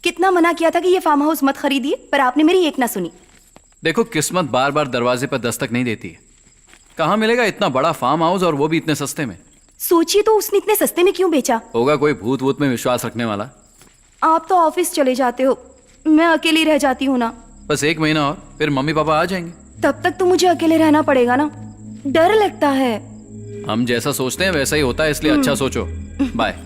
कितना मना किया था कि ये फार्म हाउस मत खरीदिए, पर आपने मेरी एक ना सुनी। देखो, किस्मत बार बार दरवाजे पर दस्तक नहीं देती है। कहाँ मिलेगा इतना बड़ा फार्म हाउस, और वो भी इतने सस्ते में? सोचिए तो उसने इतने सस्ते में क्यों बेचा? होगा कोई भूत वूत में विश्वास रखने वाला। आप तो ऑफिस चले जाते हो, मैं अकेली रह जाती हूँ ना। बस 1 महीना और, फिर मम्मी पापा आ जाएंगे। तब तक तो मुझे अकेले रहना पड़ेगा ना, डर लगता है। हम जैसा सोचते हैं वैसा ही होता है, इसलिए अच्छा सोचो। बाय।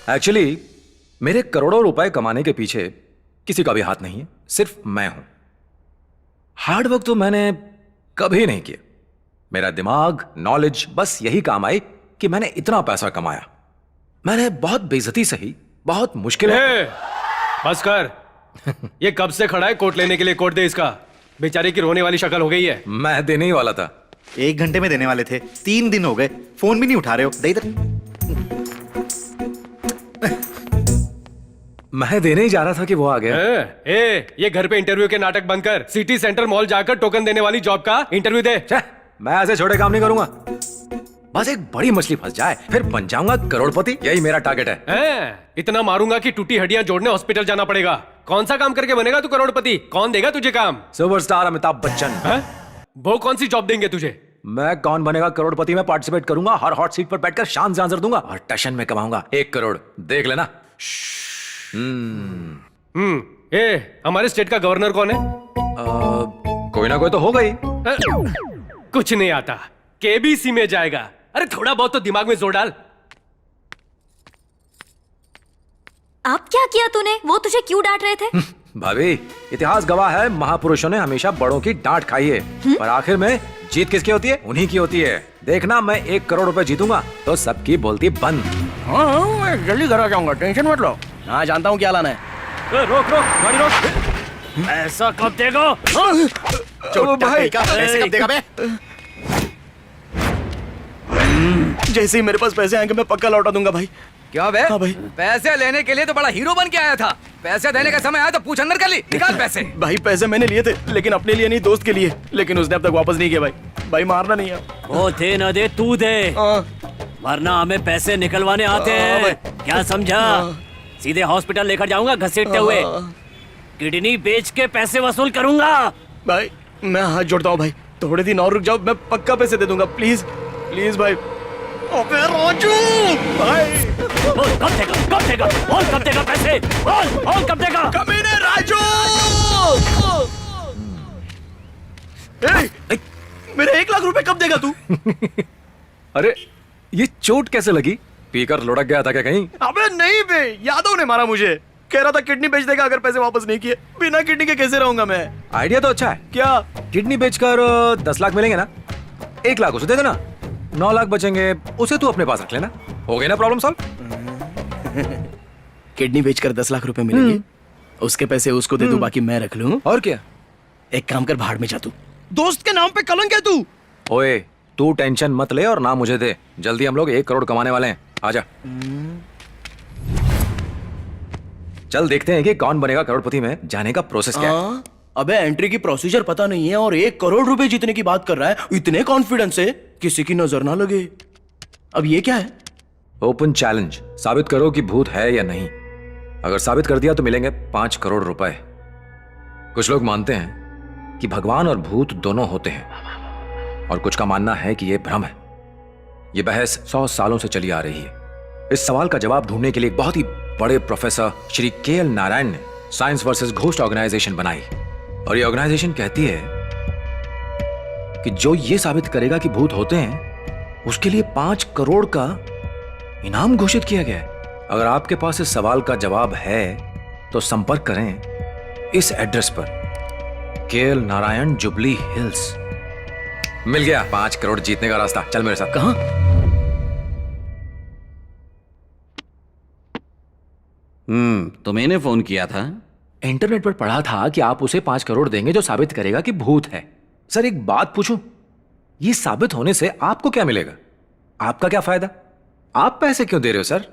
एक्चुअली मेरे करोड़ों रुपए कमाने के पीछे किसी का भी हाथ नहीं है, सिर्फ मैं हूं। हार्ड वर्क तो मैंने कभी नहीं किया। मेरा दिमाग, नॉलेज बस यही काम आई कि मैंने इतना पैसा कमाया। मैंने बहुत बेइज्जती सही, बहुत मुश्किल है। बस कर। ये कब से खड़ा है कोट लेने के लिए? कोट दे इसका। बेचारे की रोने वाली शक्ल हो गई है। मैं देने ही वाला था। 1 घंटे में देने वाले थे, 3 दिन हो गए, फोन भी नहीं उठा रहे हो। दे इधर। मैं देने ही जा रहा था कि वो आ गया। ये घर पे इंटरव्यू के नाटक बंद कर। सिटी सेंटर मॉल जाकर टोकन देने वाली जॉब का इंटरव्यू दे। मैं ऐसे छोटे काम नहीं करूंगा। बस एक बड़ी मछली फंस जाए, फिर बन जाऊंगा करोड़पति। यही मेरा टारगेट है। इतना मारूंगा कि टूटी हड्डियां जोड़ने हॉस्पिटल जाना पड़ेगा। कौन सा काम करके बनेगा तू करोड़पति? कौन देगा तुझे काम? सुपरस्टार अमिताभ बच्चन। वो कौन सी जॉब देंगे तुझे? मैं कौन बनेगा करोड़पति में पार्टिसिपेट करूंगा। हर हॉट सीट पर बैठकर शान से आंसर दूंगा और टशन में कमाऊंगा 1 करोड़। देख लेना। हमारे स्टेट का गवर्नर कौन है? कोई ना कोई तो होगा ही। कुछ नहीं आता। केबीसी में जाएगा। अरे थोड़ा बहुत तो दिमाग में जोर डाल। आप क्या किया तूने? वो तुझे क्यों डांट रहे थे? भाभी, इतिहास गवाह है, महापुरुषों ने हमेशा बड़ों की डांट खाई है। पर आखिर में जीत किसकी होती है? उन्हीं की होती है। देखना, मैं 1 करोड़ रुपए जीतूंगा तो सबकी बोलती बंद। हाँ, मैं जल्दी घर आ जाऊंगा, टेंशन मत लो। हाँ, जानता हूँ क्या लाना है। रोक रोक, गाड़ी रोक। ऐसा कब देगा? भाई पैसे कब देगा बे? जैसे ही मेरे पास पैसे आएंगे मैं पक्का लौटा दूंगा भाई। क्या बे? हाँ भाई। पैसे लेने के लिए तो बड़ा हीरो बन के आया था। पैसे देने का समय आया तो पूछ अंदर कर ली। निकाल पैसे। भाई पैसे मैंने लिए थे, लेकिन अपने लिए नहीं, दोस्त के लिए। लेकिन उसने अब तक वापस नहीं किया भाई। भाई मारना नहीं है। वो दे न दे, तू दे, हाँ। वरना हमें पैसे निकलवाने आते हैं। क्या समझा? सीधे हॉस्पिटल लेकर जाऊंगा घसीटते हुए। किडनी बेच के पैसे वसूल करूंगा। भाई मैं हाथ जोड़ता हूँ भाई, थोड़े दिन और रुक जाओ, मैं पक्का पैसे दे दूंगा। प्लीज प्लीज भाई। अबे राजू भाई, बोल कब देगा? कब देगा? बोल कब देगा पैसे? बोल कब देगा? कमीने राजू! मेरे 1 लाख रुपए कब देगा तू? अरे ये चोट कैसे लगी? पीकर लुढ़क गया था क्या कहीं? अबे नहीं बे, यादव ने मारा मुझे। कह रहा था किडनी बेच देगा अगर पैसे वापस नहीं किए। बिना किडनी के कैसे रहूंगा मैं? आइडिया तो अच्छा है। क्या? किडनी बेचकर 10 लाख मिलेंगे ना? 1 लाख उसे दे देना, 9 लाख बचेंगे, उसे तू अपने पास रख लेना। हो गई ना प्रॉब्लम सॉल्व? किडनी बेचकर 10 लाख रुपए मिलेंगे, उसके पैसे उसको दे दूं, बाकी मैं रख लूं। और क्या? एक काम कर, भाड़ में जा तू। दोस्त के नाम पे कलंक है तू। ओए, तू टेंशन मत ले और ना मुझे दे। जल्दी हम लोग 1 करोड़ कमाने वाले हैं। आजा। चल देखते हैं कि कौन बनेगा करोड़पति में जाने का प्रोसेस क्या है। अबे एंट्री की प्रोसीजर पता नहीं है और 1 करोड़ रुपए जीतने की बात कर रहा है इतने कॉन्फिडेंस से, किसी की नजर ना लगे। अब ये क्या है? Open challenge. साबित करो कि भूत है या नहीं। अगर साबित कर दिया तो मिलेंगे 5 करोड़ रुपए। कुछ लोग मानते हैं कि भगवान और भूत दोनों होते हैं और कुछ का मानना है कि यह भ्रम है। यह बहस 100 सालों से चली आ रही है। इस सवाल का जवाब ढूंढने के लिए एक बहुत ही बड़े प्रोफेसर श्री के.एल. नारायण ने साइंस वर्सेस घोस्ट ऑर्गेनाइजेशन बनाई और ये ऑर्गेनाइजेशन कहती है कि जो ये साबित करेगा कि भूत होते हैं उसके लिए 5 करोड़ का इनाम घोषित किया गया है। अगर आपके पास इस सवाल का जवाब है तो संपर्क करें इस एड्रेस पर, के.एल. नारायण, जुबली हिल्स। मिल गया 5 करोड़ जीतने का रास्ता। चल मेरे साथ। कहां? तो मैंने फोन किया था। इंटरनेट पर पढ़ा था कि आप उसे 5 करोड़ देंगे जो साबित करेगा कि भूत है। सर एक बात पूछूं, ये साबित होने से आपको क्या मिलेगा? आपका क्या फायदा? आप पैसे क्यों दे रहे हो सर?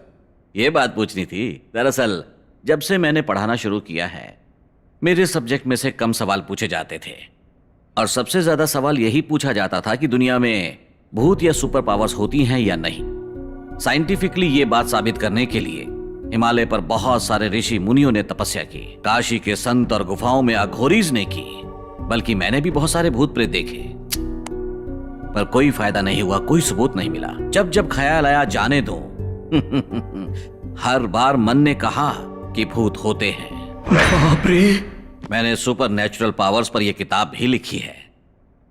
ये बात पूछनी थी। दरअसल जब से मैंने पढ़ाना शुरू किया है, मेरे सब्जेक्ट में से कम सवाल पूछे जाते थे और सबसे ज्यादा सवाल यही पूछा जाता था कि दुनिया में भूत या सुपर पावर्स होती हैं या नहीं। साइंटिफिकली ये बात साबित करने के लिए हिमालय पर बहुत सारे ऋषि मुनियों ने तपस्या की, काशी के संत और गुफाओं में अघोरीज ने की, बल्कि मैंने भी बहुत सारे भूत प्रेत देखे, पर कोई फायदा नहीं हुआ, कोई सबूत नहीं मिला। जब जब ख्याल आया जाने दो हर बार मन ने कहा कि भूत होते हैं। बाप रे! मैंने सुपर नेचुरल पावर्स पर यह किताब भी लिखी है।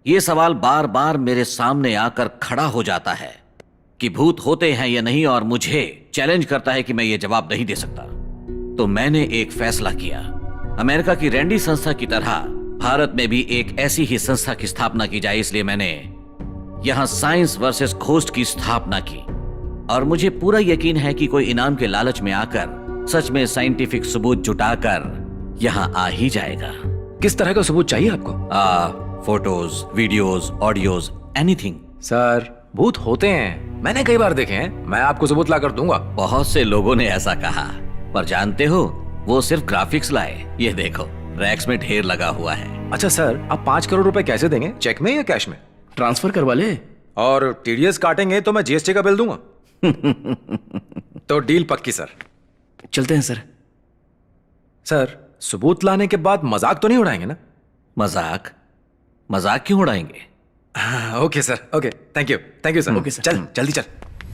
यह सवाल बार बार मेरे सामने आकर खड़ा हो जाता है कि भूत होते हैं या नहीं और मुझे चैलेंज करता है कि मैं ये जवाब नहीं दे सकता, तो मैंने एक फैसला किया। अमेरिका की रैंडी संस्था की तरह भारत में भी एक ऐसी ही संस्था की स्थापना की जाए, इसलिए मैंने यहां साइंस वर्सेस घोस्ट की स्थापना की। और मुझे पूरा यकीन है कि कोई इनाम के लालच में आकर सच में साइंटिफिक सबूत जुटाकर यहां आ ही जाएगा। किस तरह का सबूत चाहिए आपको? Photos, videos, audios, anything. Sir, भूत होते हैं, मैंने कई बार देखे हैं, मैं आपको सबूत ला कर दूंगा। बहुत से लोगों ने ऐसा कहा, पर जानते हो वो सिर्फ ग्राफिक्स लाए। ये देखो, रैक्स में ढेर लगा हुआ है। अच्छा सर, आप 5 करोड़ रुपए कैसे देंगे? चेक में या कैश में? ट्रांसफर करवा ले। और टीडीएस काटेंगे तो मैं जीएसटी का बिल दूंगा। तो डील पक्की सर। चलते हैं सर। सर, सबूत लाने के बाद मजाक तो नहीं उड़ाएंगे ना? मजाक? मजाक क्यों उड़ाएंगे? Okay sir, okay, thank you sir. Okay sir. चल जल्दी चल,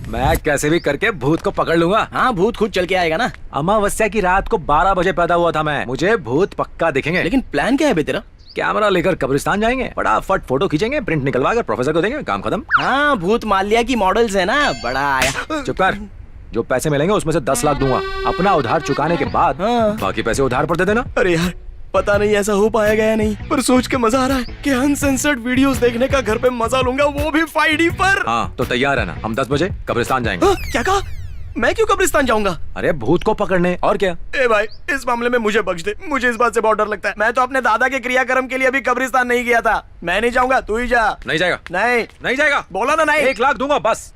मैं कैसे भी करके भूत को पकड़ लूंगा। हाँ, भूत खुद चल के आएगा ना। अमावस्या की रात को 12 बजे पैदा हुआ था मैं, मुझे भूत पक्का दिखेंगे। लेकिन प्लान क्या है बे तेरा? कैमरा लेकर कब्रिस्तान जाएंगे, फटाफट फोटो खींचेंगे, प्रिंट निकलवा कर प्रोफेसर को देंगे, काम खत्म। हाँ, भूत माल्या की मॉडल्स है ना, बड़ा आया। चुप कर, जो पैसे मिलेंगे उसमें से 10 लाख दूंगा, अपना उधार चुकाने के बाद बाकी पैसे उधार पर दे देना। अरे यार, पता नहीं ऐसा हो पाएगा या नहीं, पर सोच के मजा आ रहा है कि अनसेंसर्ड वीडियोस देखने का घर पे मजा लूंगा, वो भी 5D पर। हाँ तो तैयार है ना, हम 10 बजे कब्रिस्तान जाएंगे। क्या कहा? मैं क्यों कब्रिस्तान जाऊंगा? अरे भूत को पकड़ने, और क्या। ए भाई, इस मामले में मुझे बख्श दे, मुझे इस बात से बहुत डर लगता है। मैं तो अपने दादा के क्रियाक्रम के लिए अभी कब्रिस्तान नहीं गया था। मैं नहीं जाऊंगा, तू ही जा। नहीं जाएगा? नहीं जाएगा, बोला ना नहीं। 1 लाख दूंगा बस।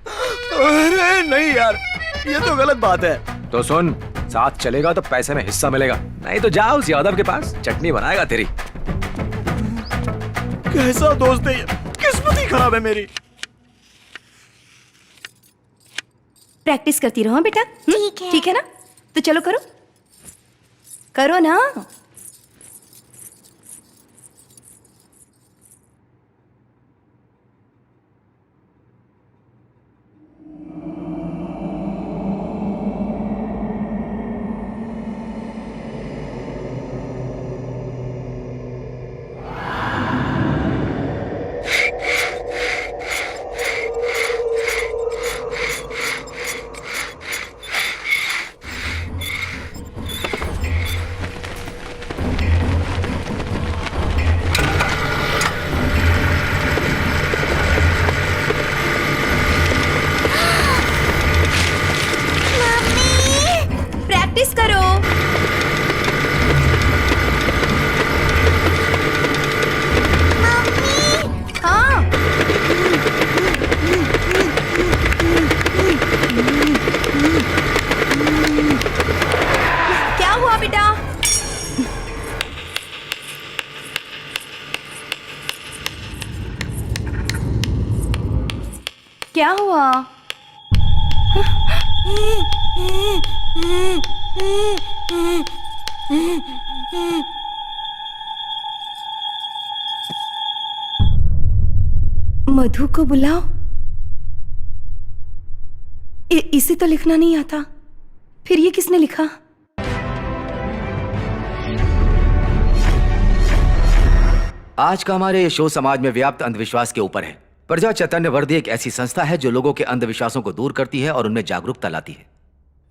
अरे नहीं यार, ये तो गलत बात है। तो सुन, साथ चलेगा तो पैसे में हिस्सा मिलेगा, नहीं तो जा उस यादव के पास, चटनी बनाएगा तेरी। कैसा दोस्त है ये, किस्मत ही खराब है मेरी। प्रैक्टिस करती रहो बेटा। ठीक है। ठीक है ना? तो चलो करो, करो ना। प्रैक्टिस करो। हाँ, क्या हुआ बेटा? क्या हुआ? मधु को बुलाओ। इसे तो लिखना नहीं आता, फिर ये किसने लिखा? आज का हमारे ये शो समाज में व्याप्त अंधविश्वास के ऊपर है। प्रजा चैतन्य वर्दी एक ऐसी संस्था है जो लोगों के अंधविश्वासों को दूर करती है और उनमें जागरूकता लाती है।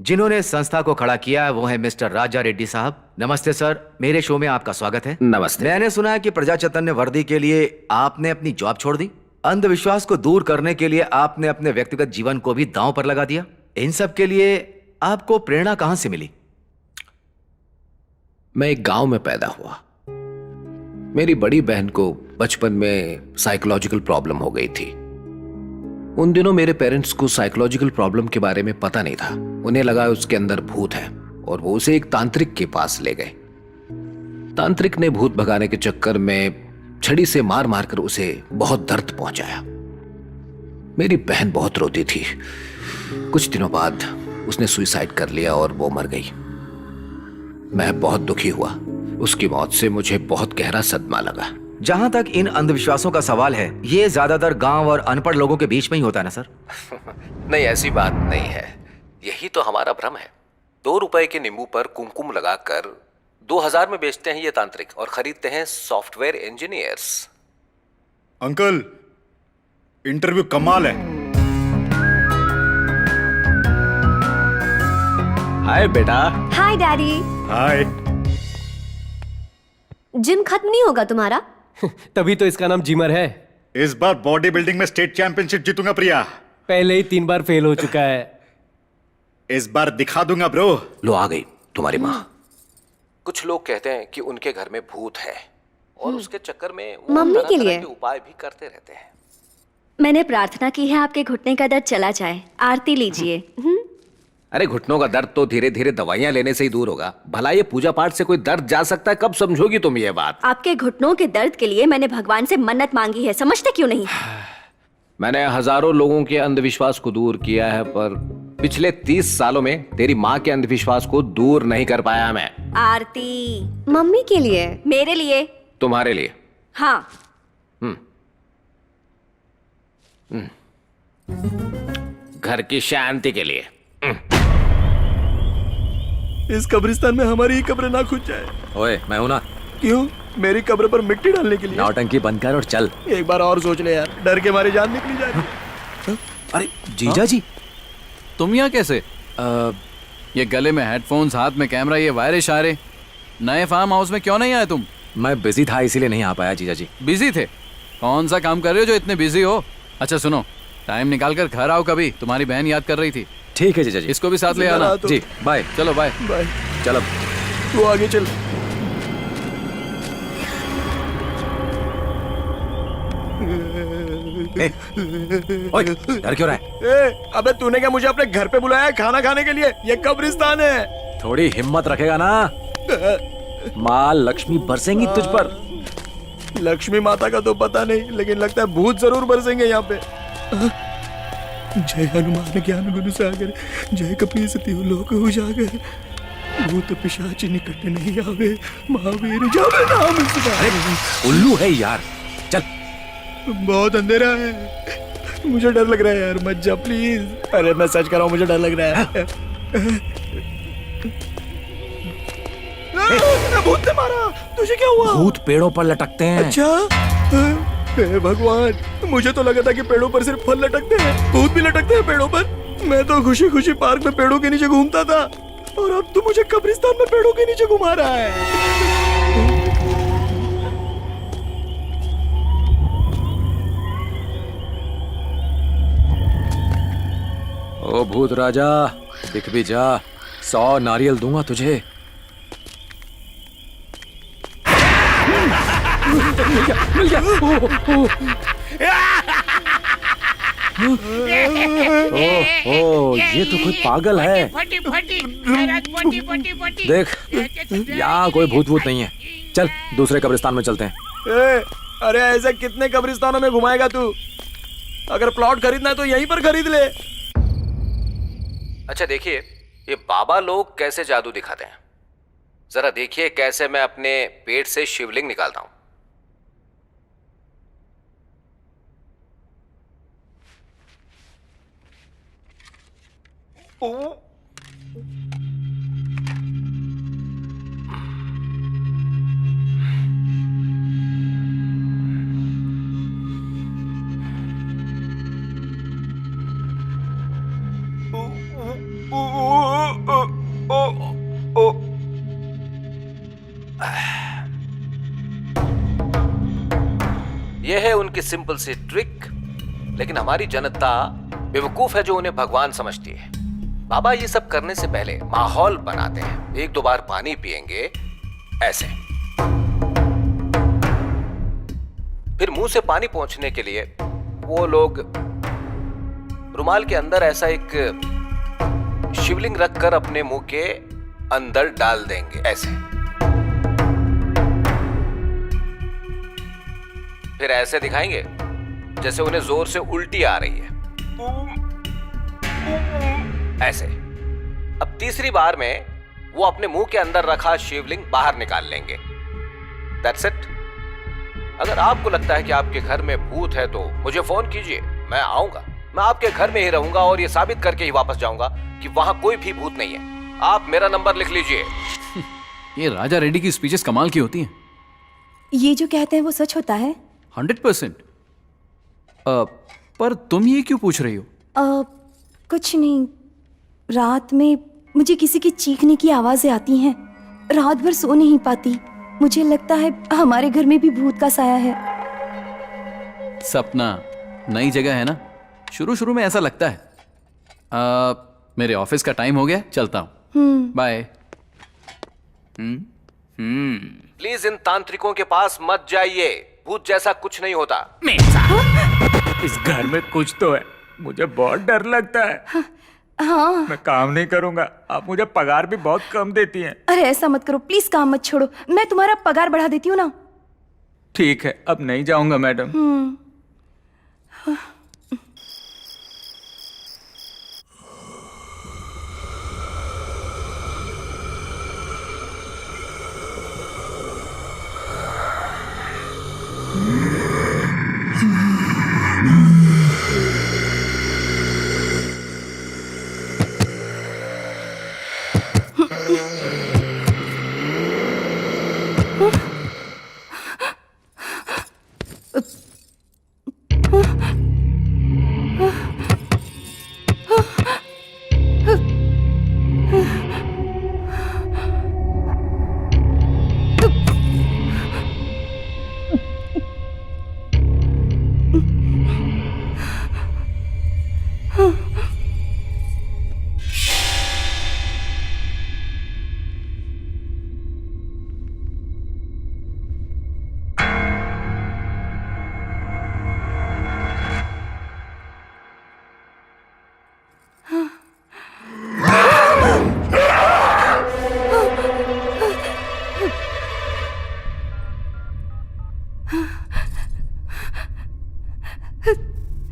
जिन्होंने इस संस्था को खड़ा किया है वो है मिस्टर राजा रेड्डी साहब। नमस्ते सर, मेरे शो में आपका स्वागत है। नमस्ते। मैंने सुना है कि प्रजा चैतन्य वर्दी के लिए आपने अपनी जॉब छोड़ दी, अंधविश्वास को दूर करने के लिए आपने अपने व्यक्तिगत जीवन को भी दांव पर लगा दिया। इन सब के लिए आपको प्रेरणा कहां से मिली? मैं एक गांव में पैदा हुआ। मेरी बड़ी बहन को बचपन में साइकोलॉजिकल प्रॉब्लम हो गई थी। उन दिनों मेरे पेरेंट्स को साइकोलॉजिकल प्रॉब्लम के बारे में पता नहीं था। उन्हें लगा उसके अंदर भूत है और वो उसे एक तांत्रिक के पास ले गए। तांत्रिक ने भूत भगाने के चक्कर में छड़ी से मार मारकर उसे बहुत दर्द पहुंचाया। मेरी बहन बहुत रोती थी। कुछ दिनों बाद उसने सुसाइड कर लिया और वो मर गई। मैं बहुत दुखी हुआ। उसकी मौत से मुझे बहुत गहरा सदमा लगा। जहां तक इन अंधविश्वासों का सवाल है, ये ज्यादातर गांव और अनपढ़ लोगों के बीच में ही होता है ना सर? नहीं, ऐसी बात नहीं है। यही तो हमारा भ्रम है। 2 रुपए के नींबू पर कुमकुम लगाकर 2000 में बेचते हैं ये तांत्रिक और खरीदते हैं सॉफ्टवेयर इंजीनियर्स। अंकल, इंटरव्यू कमाल है। हाय बेटा। हाय डैडी। हाय। जिम खत्म नहीं होगा तुम्हारा? तभी तो इसका नाम जिमर है। इस बार बॉडी बिल्डिंग में स्टेट चैंपियनशिप जीतूंगा प्रिया। पहले ही 3 बार फेल हो चुका है। इस बार दिखा दूंगा ब्रो। लो आ गई तुम्हारी माँ। कुछ लोग कहते हैं कि उनके घर में भूत है और उसके चक्कर में वो मम्मी के तरह-तरह लिए? के उपाय भी करते रहते हैं। मैंने प्रार्थना की है आपके घुटने का दर्द चला जाए। आरती लीजिए। अरे घुटनों का दर्द तो धीरे धीरे दवाइयां लेने से ही दूर होगा। भला ये पूजा पाठ से कोई दर्द जा सकता है? कब समझोगी तुम ये बात? आपके घुटनों के दर्द के लिए मैंने भगवान से मन्नत मांगी है, समझते क्यों नहीं? मैंने हजारों लोगों के अंधविश्वास को दूर किया है, पर पिछले 30 सालों में तेरी माँ के अंधविश्वास को दूर नहीं कर पाया मैं। आरती मम्मी के लिए, मेरे लिए, तुम्हारे लिए। हाँ। घर की शांति के लिए। इस कब्रिस्तान में हमारी ही कब्र ना खुद जाए। ओए मैं हूं ना। क्यों? मेरी कब्र पर मिट्टी डालने के लिए? नौटंकी बंद कर और चल। एक बार और सोच ले यार, डर के मारे जान निकली जा रही है। अरे जीजा जी, तुम यहाँ कैसे? ये गले में हेडफोन्स, हाथ में कैमरा, ये वायरे इशारे। नए फार्म हाउस में क्यों नहीं आए तुम? मैं बिजी था इसीलिए नहीं आ पाया जीजा जी। बिजी थे? कौन सा काम कर रहे हो जो इतने बिजी हो? अच्छा सुनो, टाइम निकाल कर घर आओ कभी, तुम्हारी बहन याद कर रही थी। ठीक है जीजा जी। इसको भी साथ ले आना। जी बाय। चलो बाय। बाय। चलो तू आगे चल। ओए डर क्यों रहा है? अबे तूने क्या मुझे अपने घर पे बुलाया है खाना खाने के लिए? ये कब्रिस्तान है। थोड़ी हिम्मत रखेगा ना, माँ लक्ष्मी बरसेंगी तुझ पर। लक्ष्मी माता का तो पता नहीं, लेकिन लगता है भूत जरूर बरसेंगे यहाँ पे। जय हनुमान ज्ञान गुण सागर, जय कपी सती लोक उजागर, भूत पिशाच निकट नहीं आवे, महावीर जावे नाम सुनावे। उल्लू है यार, चल। बहुत अंधेरा है, मुझे डर लग रहा है यार, मत जा प्लीज। अरे मैं सच कर रहा हूँ, मुझे डर लग रहा है। भूत ने मारा। तुझे क्या हुआ? भूत पेड़ों पर लटकते हैं। अच्छा हे भगवान, मुझे तो लगा था कि पेड़ों पर सिर्फ फल लटकते हैं, भूत भी लटकते हैं पेड़ों पर। मैं तो खुशी खुशी पार्क में पेड़ों के नीचे घूमता था, और अब तू मुझे कब्रिस्तान में पेड़ों के नीचे घुमा रहा है। ओ भूत राजा, दिख भी जा, 100 नारियल दूंगा तुझे। मिल गया। ओह, ये तो कोई पागल है। देख, यहाँ कोई भूत भूत नहीं है। चल दूसरे कब्रिस्तान में चलते हैं। अरे ऐसे कितने कब्रिस्तानों में घुमाएगा तू? अगर प्लॉट खरीदना है तो यहीं पर खरीद ले। अच्छा देखिए, ये बाबा लोग कैसे जादू दिखाते हैं। जरा देखिए कैसे मैं अपने पेट से शिवलिंग निकालता हूं। यह है उनकी सिंपल सी ट्रिक, लेकिन हमारी जनता बेवकूफ है जो उन्हें भगवान समझती है। बाबा ये सब करने से पहले माहौल बनाते हैं। 1-2 बार पानी पिएंगे ऐसे, फिर मुंह से पानी पहुंचने के लिए वो लोग रुमाल के अंदर ऐसा एक शिवलिंग रखकर अपने मुंह के अंदर डाल देंगे ऐसे। फिर ऐसे दिखाएंगे जैसे उन्हें जोर से उल्टी आ रही है, ऐसे। अब तीसरी बार में वो अपने मुंह के अंदर रखा शिवलिंग बाहर निकाल लेंगे। That's it। अगर आपको लगता है कि आपके घर में भूत है तो मुझे फोन कीजिए, मैं आऊंगा। मैं आपके घर में ही रहूंगा और ये साबित करके ही वापस जाऊंगा कि वहां कोई भी भूत नहीं है। आप मेरा नंबर लिख लीजिए। ये राजा रेड्डी की स्पीचेस कमाल की होती हैं। ये जो कहते हैं वो सच होता है? 100%। पर तुम ये क्यों पूछ रही हो? कुछ नहीं, रात में मुझे किसी की चीखने की आवाजें आती हैं। रात भर सो नहीं पाती। मुझे लगता है हमारे घर में भी भूत का साया है। सपना नई जगह है ना, शुरू शुरू में ऐसा लगता है। मेरे ऑफिस का टाइम हो गया, चलता हूँ। बाय। प्लीज इन तांत्रिकों के पास मत जाइए, भूत जैसा कुछ नहीं होता। इस घर में कुछ तो है, मुझे बहुत डर लगता है। हाँ। मैं काम नहीं करूंगा, आप मुझे पगार भी बहुत कम देती हैं। अरे ऐसा मत करो प्लीज, काम मत छोड़ो, मैं तुम्हारा पगार बढ़ा देती हूँ ना। ठीक है, अब नहीं जाऊंगा मैडम।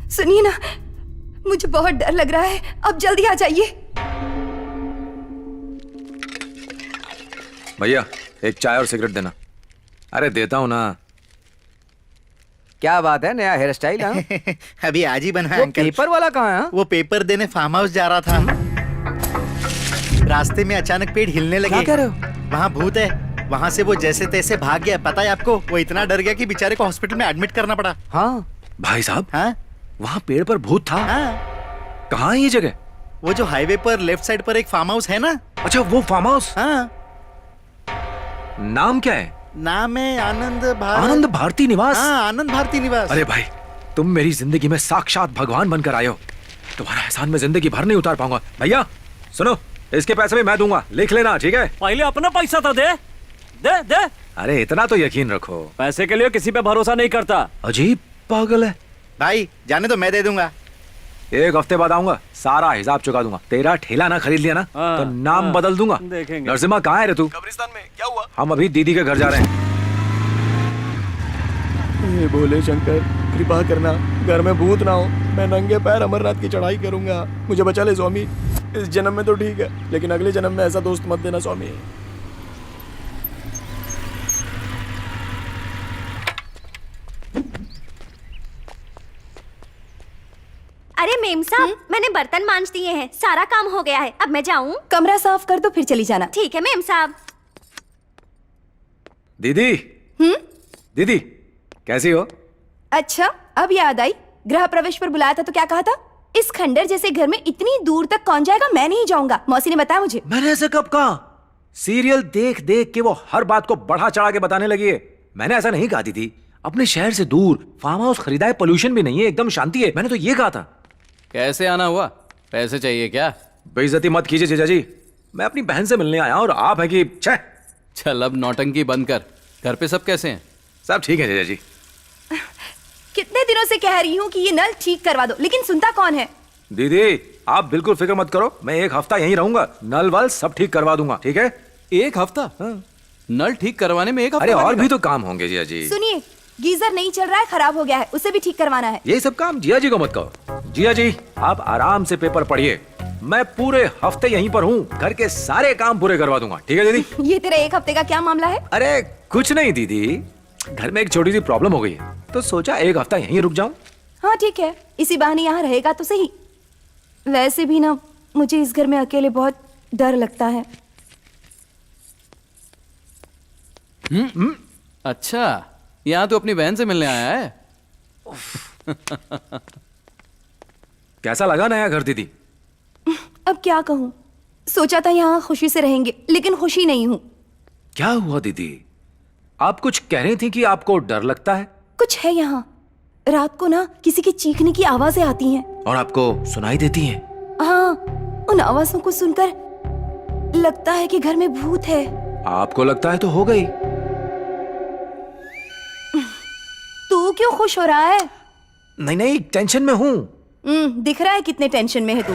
सुनिए ना, मुझे बहुत डर लग रहा है, अब जल्दी आ जाइए। भैया एक चाय और सिगरेट देना। अरे देता हूँ ना। क्या बात है, नया हेयर स्टाइल? अभी आज ही बना है अंकल। पेपर वाला कहाँ है? वो पेपर देने फार्म हाउस जा रहा था। रास्ते में अचानक पेड़ हिलने लगे। क्या कह रहे हो? वहाँ भूत है। वहाँ से वो जैसे तैसे भाग गया। पता है आपको, वो इतना डर गया कि बेचारे को हॉस्पिटल में एडमिट करना पड़ा। हाँ भाई साहब, हाँ वहाँ पेड़ पर भूत था? हाँ, कहाँ है ये जगह? वो जो हाईवे पर लेफ्ट साइड पर एक फार्म हाउस है ना। अच्छा वो फार्म हाउस। हाँ, नाम क्या है? नाम है आनंद आनंद भारती निवास। हाँ, आनंद भारती निवास। अरे भाई, तुम मेरी जिंदगी में साक्षात भगवान बनकर आए हो। तुम्हारा एहसान मैं जिंदगी भर नहीं उतार पाऊंगा। भैया सुनो, इसके पैसे भी मैं दूंगा, लिख लेना, ठीक है? पहले अपना पैसा तो दे दे दे। अरे इतना तो यकीन रखो। पैसे के लिए किसी पे भरोसा नहीं करता। अजीब पागल है। भाई जाने तो मैं दे दूंगा। एक हफ्ते बाद आऊंगा, सारा हिसाब चुका दूंगा। तेरा ठेला ना खरीद लिया ना तो नाम बदल दूंगा। देखेंगे। नरसिम्हा कहाँ है रे तू? कब्रिस्तान में। क्या हुआ? हम अभी दीदी के घर जा रहे हैं। हे भोले शंकर, कृपा करना, घर में भूत ना हो। मैं नंगे पैर अमरनाथ की चढ़ाई करूंगा। मुझे बचा ले स्वामी। इस जन्म में तो ठीक है, लेकिन अगले जन्म में ऐसा दोस्त मत देना स्वामी। अरे मेम साहब, मैंने बर्तन मांज दिए हैं, सारा काम हो गया है, अब मैं जाऊं? कमरा साफ कर दो फिर चली जाना। ठीक है मेम साहब। दीदी। दीदी कैसी हो? अच्छा अब याद आई, गृह प्रवेश पर बुलाया था तो क्या कहा था? इस खंडर जैसे घर में इतनी दूर तक कौन जाएगा? मैं नहीं जाऊंगा, मौसी ने बताया मुझे। मैंने ऐसा कब कहा? सीरियल देख देख के वो हर बात को बढ़ा चढ़ा के बताने लगी है। मैंने ऐसा नहीं कहा दीदी। अपने शहर से दूर फार्म हाउस खरीदा है, पोल्यूशन भी नहीं है, एकदम शांति है। मैंने तो ये कहा था। कैसे आना हुआ? पैसे चाहिए क्या? बेइज्जती मत कीजिए जीजा जी, मैं अपनी बहन से मिलने आया और आप है कि छह। चल अब नौटंकी बंद कर। घर पे सब कैसे हैं? सब ठीक है जीजा जी। कितने दिनों से कह रही हूँ कि ये नल ठीक करवा दो, लेकिन सुनता कौन है? दीदी आप बिल्कुल फिक्र मत करो, मैं एक हफ्ता यहीं रहूंगा, नल वल सब ठीक करवा दूंगा, ठीक है? एक हफ्ता? नल ठीक करवाने में एक हफ्ता अरे और लगेगा? भी तो काम होंगे जीजा जी। सुनिए, गीजर नहीं चल रहा है, खराब हो गया है, उसे भी ठीक करवाना है। ये सब काम जिया जी को मत कहो। जिया जी आप आराम से पेपर पढ़िए, मैं पूरे हफ्ते यहीं पर हूँ, घर के सारे काम पूरे करवा दूंगा, ठीक है दीदी? ये तेरा एक हफ्ते का क्या मामला है? अरे कुछ नहीं दीदी, घर में एक छोटी सी प्रॉब्लम हो गई है, तो सोचा एक हफ्ता यहीं रुक जाऊं। हाँ ठीक है, इसी बहाने यहाँ रहेगा तो सही। वैसे भी ना मुझे इस घर में अकेले बहुत डर लगता है। अच्छा, यहाँ तो अपनी बहन से मिलने आया है। कैसा लगा नया घर दीदी? अब क्या कहूँ, सोचा था यहाँ खुशी से रहेंगे, लेकिन खुशी नहीं हूँ। क्या हुआ दीदी? आप कुछ कह रही थी कि आपको डर लगता है। कुछ है यहाँ, रात को ना किसी के चीखने की आवाजें आती हैं। और आपको सुनाई देती हैं? हाँ, उन आवाजों को सुनकर लगता है कि घर में भूत है। आपको लगता है तो हो गई। तू क्यों खुश हो रहा है? नहीं नहीं, टेंशन में हूँ। दिख रहा है कितने टेंशन में है तू।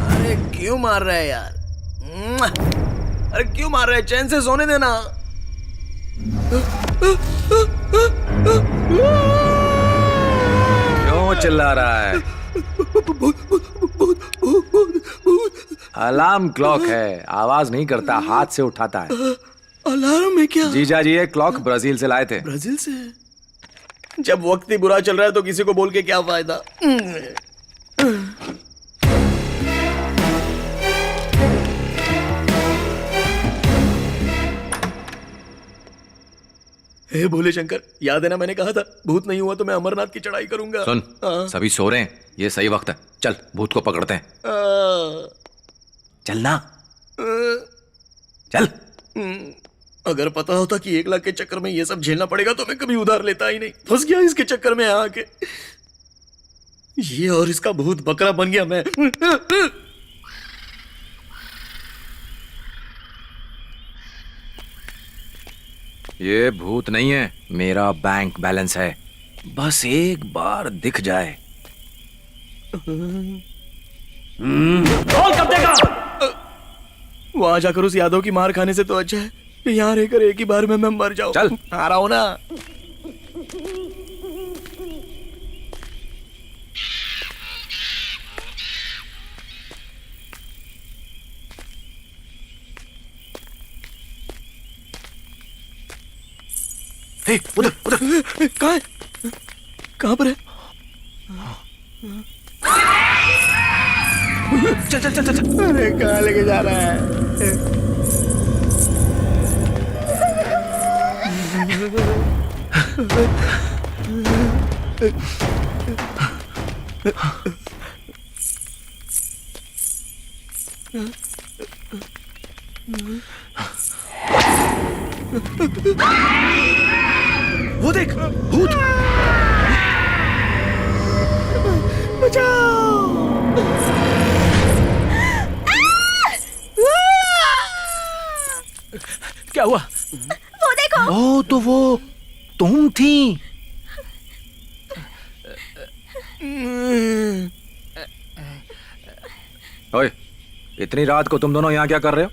अरे क्यों मार रहा है यार? अरे क्यों मार रहा है? चैन से सोने देना। क्यों चिल्ला रहा है? अलार्म क्लॉक है, आवाज नहीं करता, हाथ से उठाता है। अलार्म है क्या? जीजा जी ये क्लॉक ब्राजील से लाए थे। ब्राजील से? जब वक्त ही बुरा चल रहा है तो किसी को बोल के क्या फायदा? हे भोले शंकर, याद है ना मैंने कहा था भूत नहीं हुआ तो मैं अमरनाथ की चढ़ाई करूंगा। सुन, सभी सो रहे हैं, ये सही वक्त है। चल भूत को पकड़ते हैं। चल ना, चल। अगर पता होता कि 1 लाख के चक्कर में ये सब झेलना पड़ेगा तो मैं कभी उधार लेता ही नहीं। फंस गया इसके चक्कर में आके। ये और इसका भूत बकरा बन गया मैं। ये भूत नहीं है, मेरा बैंक बैलेंस है। बस एक बार दिख जाए। कौन कब देगा? वहां जाकर उस यादव की मार खाने से तो अच्छा है कि यहाँ रहकर एक ही बार में मैं मर जाऊं। चल। आ रहा हूं ना। उधर उधर। कहाँ है? कहाँ पर है? चल चल चल चल। अरे कहाँ लेके जा रहा है? वो देख, भूत। क्या हुआ? वो देखो। ओ तो वो तुम थी। ओए, इतनी रात को तुम दोनों यहाँ क्या कर रहे हो?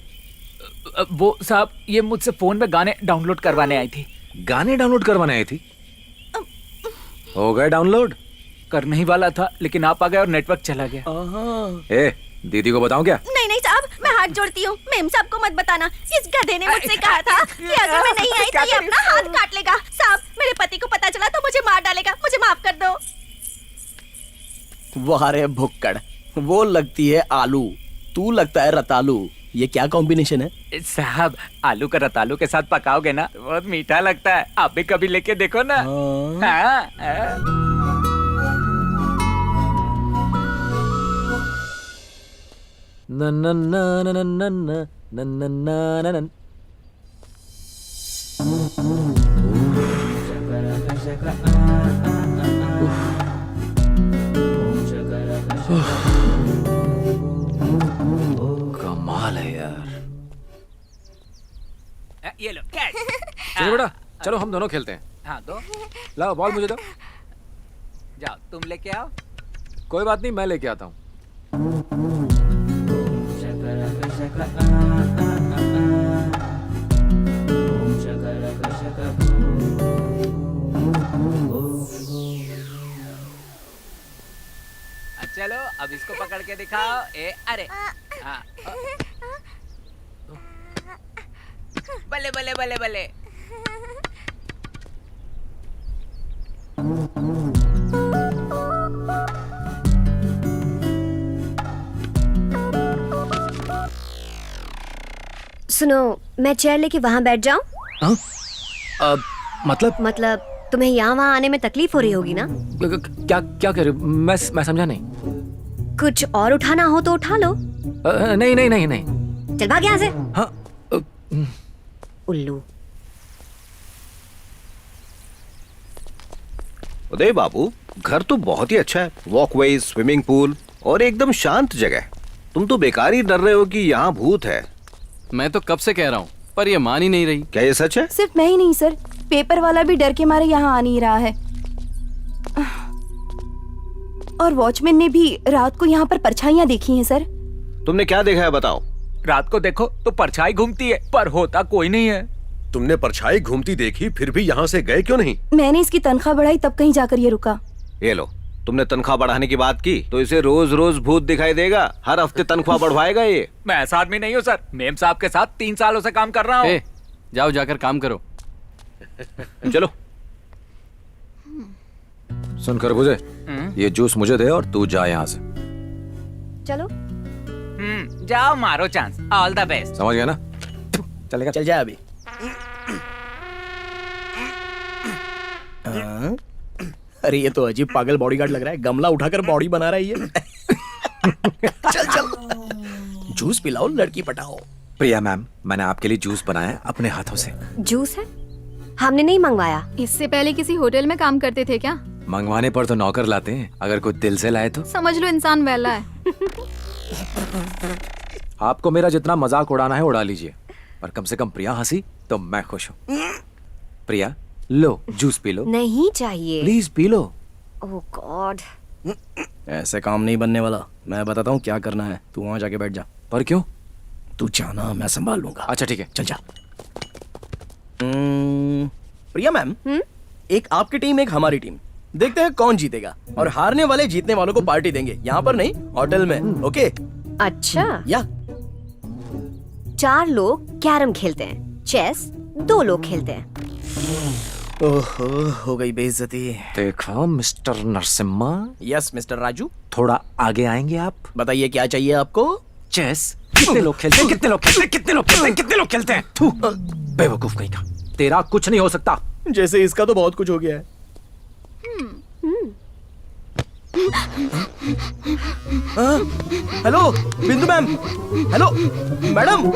वो साहब, ये मुझसे फोन में गाने डाउनलोड करवाने आई थी। गाने डाउनलोड करवाने आई थी? हो गए डाउनलोड? करने ही वाला था, लेकिन आप आ गए और नेटवर्क चला गया। ए, दीदी को बताऊं क्या? नहीं नहीं साहब, मैं हाथ जोड़ती हूँ, मेम साहब को मत बताना। इस गधे ने मुझसे कहा था कि अगर मैं नहीं आई तो ये अपना हाथ काट लेगा। साहब, मेरे पति को पता चला तो मुझे मार डालेगा, मुझे माफ कर दो। वाह रे भुक्कड़, वो लगती है आलू, तू लगता है रतालू। ये क्या कॉम्बिनेशन है? साहब, आलू का रतालू के साथ पकाओगे ना तो बहुत मीठा लगता है। आप भी कभी लेके देखो ना। हाँ। कमाल है यार। ये लो कैच। चलो बेटा, चलो हम दोनों खेलते हैं। हाँ दो। लाओ बॉल मुझे दो। जाओ तुम लेके आओ। कोई बात नहीं, मैं लेके आता हूँ। चलो अब इसको पकड़ के दिखाओ। अरे हाँ। बले बले बले बले। सुनो, मैं चेयर लेके वहां बैठ जाऊं? मतलब तुम्हें यहाँ वहाँ आने में तकलीफ हो रही होगी ना? क्या क्या कह रहे हो? मैं समझा नहीं। कुछ और उठाना हो तो उठा लो। नहीं नहीं नहीं नहीं। चल भाग यहाँ से। हाँ उल्लू। उदय बाबू, घर तो बहुत ही अच्छा है। वॉकवे, स्विमिंग पूल और एकदम शांत जगह। तुम तो बेकार ही डर रहे हो कि यहाँ भूत है। मैं तो कब से कह रहा हूँ, पर ये मान ही नहीं रही। क्या ये सच है? सिर्फ मैं ही नहीं सर, पेपर वाला भी डर के मारे यहाँ आ नहीं रहा है। और वॉचमैन ने भी रात को यहाँ पर परछाइयाँ देखी हैं सर। तुमने क्या देखा है बताओ? रात को देखो तो परछाई घूमती है, पर होता कोई नहीं है। तुमने परछाई घूमती देखी, फिर भी यहाँ से गए क्यों नहीं? मैंने इसकी तनख्वाह बढ़ाई तब कहीं जाकर ये रुका। ये लो, तुमने तनख्वाह बढ़ाने की बात की तो इसे रोज रोज भूत दिखाई देगा। हर हफ्ते तनख्वाह बढ़वाएगा ये। मैं ऐसा आदमी नहीं हूँ सर। मेम साहब के साथ 3 सालों से काम कर रहा हूँ। जाओ जाकर काम करो। चलो। सुन खरबूजे, ये जूस मुझे दे और तू जा यहाँ से। चलो। जाओ मारो चांस। All the best. समझ गया ना? चलेगा? चल जाए अभी। अरे ये तो अजीब पागल बॉडीगार्ड लग रहा है, गमला उठाकर बॉडी बना रहा है ये। चल चल, जूस पिलाओ, लड़की पटाओ। प्रिया मैम, मैंने आपके लिए जूस बनाया है अपने हाथों से। जूस है? हमने नहीं मंगवाया। इससे पहले किसी होटल में काम करते थे क्या? मंगवाने पर तो नौकर लाते हैं, अगर कोई दिल से लाए तो। समझ लो इंसान वैला है। आपको मेरा जितना मजाक उड़ाना है उड़ा लीजिए, पर कम से कम प्रिया हंसी तो मैं खुश हूँ। प्रिया लो, जूस पी लो। नहीं चाहिए। Please P low. Oh God. ऐसे काम नहीं बनने वाला। मैं बताता हूँ क्या करना है, तू वहां जाके बैठ जा। पर क्यों? तू जाना, मैं संभाल लूंगा। अच्छा ठीक है, चल जा। प्रिया मैम, एक आपकी टीम, एक हमारी टीम। देखते हैं कौन जीतेगा, और हारने वाले जीतने वालों को पार्टी देंगे। यहाँ पर नहीं, होटल में। ओके? अच्छा। या 4 लोग कैरम खेलते हैं, चेस 2 लोग खेलते हैं। ओहो, हो गई बेइज्जती। देखो mister Narasimha. Yes mister Raju. थोड़ा आगे आएंगे आप? बताइए क्या चाहिए आपको? चेस। कितने लोग खेलते हैं? कितने लोग खेलते हैं? कितने लोग खेलते हैं? कितने लोग खेलते हैं? थू, बेवकूफ कहीं का। तेरा कुछ नहीं हो सकता। जैसे इसका तो बहुत कुछ हो गया है। हेलो बिंदु मैम। Hello madam.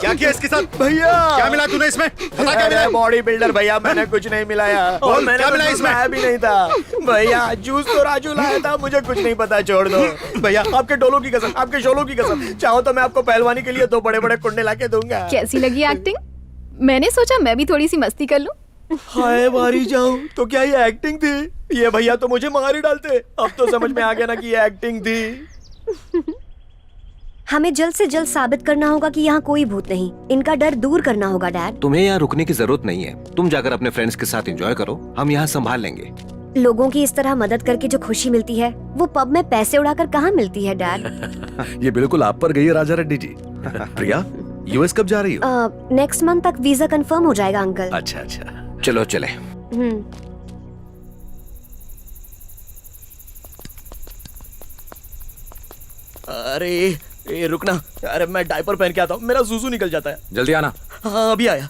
क्या किया इसके साथ? भैया क्या मिला तूने इसमें? बता क्या मिला? बॉडी बिल्डर भैया, मैंने कुछ नहीं मिलाया। और मैंने क्या मिला इसमें? भी नहीं था भैया। जूस तो राजू लाया था, मुझे कुछ नहीं पता, छोड़ दो भैया। आपके डोलों की कसम, आपके शोलों की कसम, चाहो तो मैं आपको पहलवानी के लिए 2 बड़े-बड़े कुंडे लाके दूंगा। कैसी लगी एक्टिंग? मैंने सोचा मैं भी थोड़ी सी मस्ती कर लूं। हाय मारी जाऊं, तो क्या ये एक्टिंग थी? ये भैया तो मुझे मार ही डालते। अब तो समझ में आ गया ना कि ये एक्टिंग थी। हमें जल्द से जल्द साबित करना होगा कि यहाँ कोई भूत नहीं। इनका डर दूर करना होगा डैड। तुम्हें यहाँ रुकने की जरूरत नहीं है। तुम जाकर अपने फ्रेंड्स के साथ एंजॉय करो, हम यहाँ संभाल लेंगे। लोगों की इस तरह मदद करके जो खुशी मिलती है, वो पब में पैसे उड़ाकर कहाँ मिलती है डैड। ये बिल्कुल आप पर गई है राजा रेड्डी जी। प्रिया, यूएस कब जा रही हो? नेक्स्ट मंथ तक वीजा कंफर्म हो जाएगा अंकल। अच्छा अच्छा, चलो चले। अरे ए, रुकना। अरे मैं डायपर पहन के आता हूँ, मेरा सूसू निकल जाता है। जल्दी आना। हाँ अभी आया।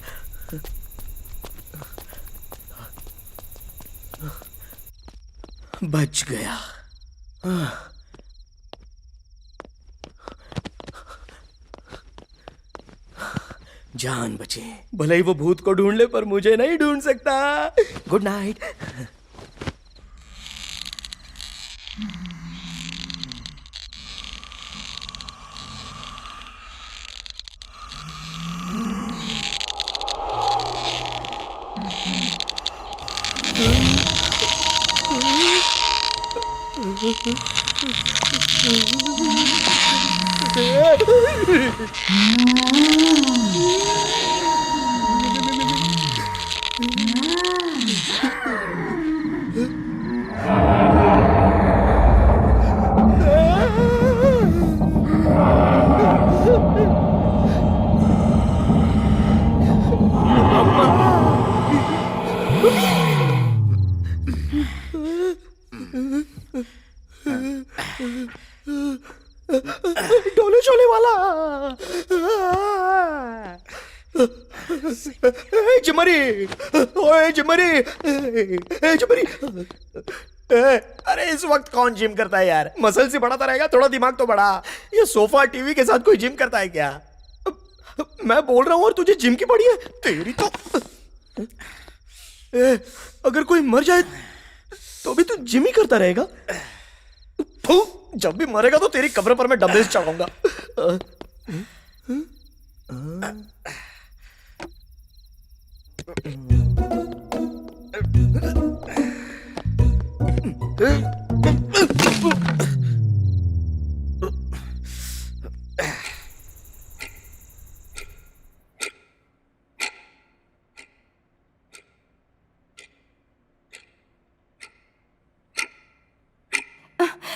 बच गया। जान बचे। भले ही वो भूत को ढूंढ ले, पर मुझे नहीं ढूंढ सकता। Good night. डोले शोले वाला। जिमरी, ओए जिमरी, ए जिमरी। अरे इस वक्त कौन जिम करता है यार? मसल से बढ़ाता रहेगा, थोड़ा दिमाग तो बढ़ा। ये सोफा टीवी के साथ कोई जिम करता है क्या? मैं बोल रहा हूँ और तुझे जिम की पड़ी है? तेरी तो अगर कोई मर जाए तो भी तू जिम ही करता रहेगा? जब भी मरेगा तो तेरी कब्र पर मैं डंबल्स चढ़ाऊंगा।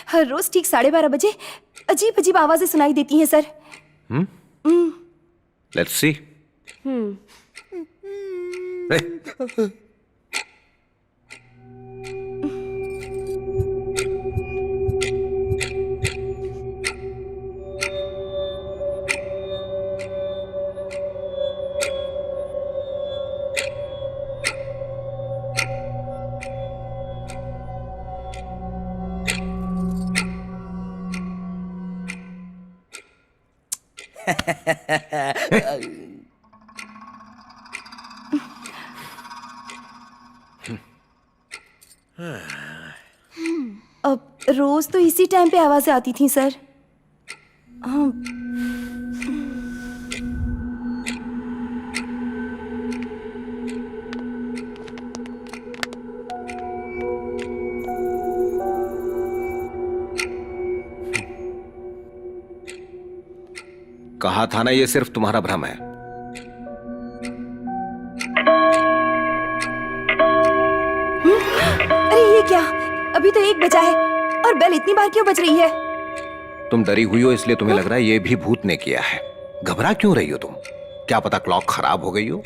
हर रोज ठीक 12:30 बजे अजीब अजीब आवाजें सुनाई देती हैं सर। Let's see. अब रोज तो इसी टाइम पे आवाजें आती थी सर। कहा था ना, ये सिर्फ तुम्हारा भ्रम है। अरे ये क्या? अभी तो 1 बजा है और बेल इतनी बार क्यों बज रही है? तुम डरी हुई हो इसलिए तुम्हें लग रहा है ये भी भूत ने किया है। घबरा क्यों रही हो तुम? क्या पता क्लॉक खराब हो गई हो?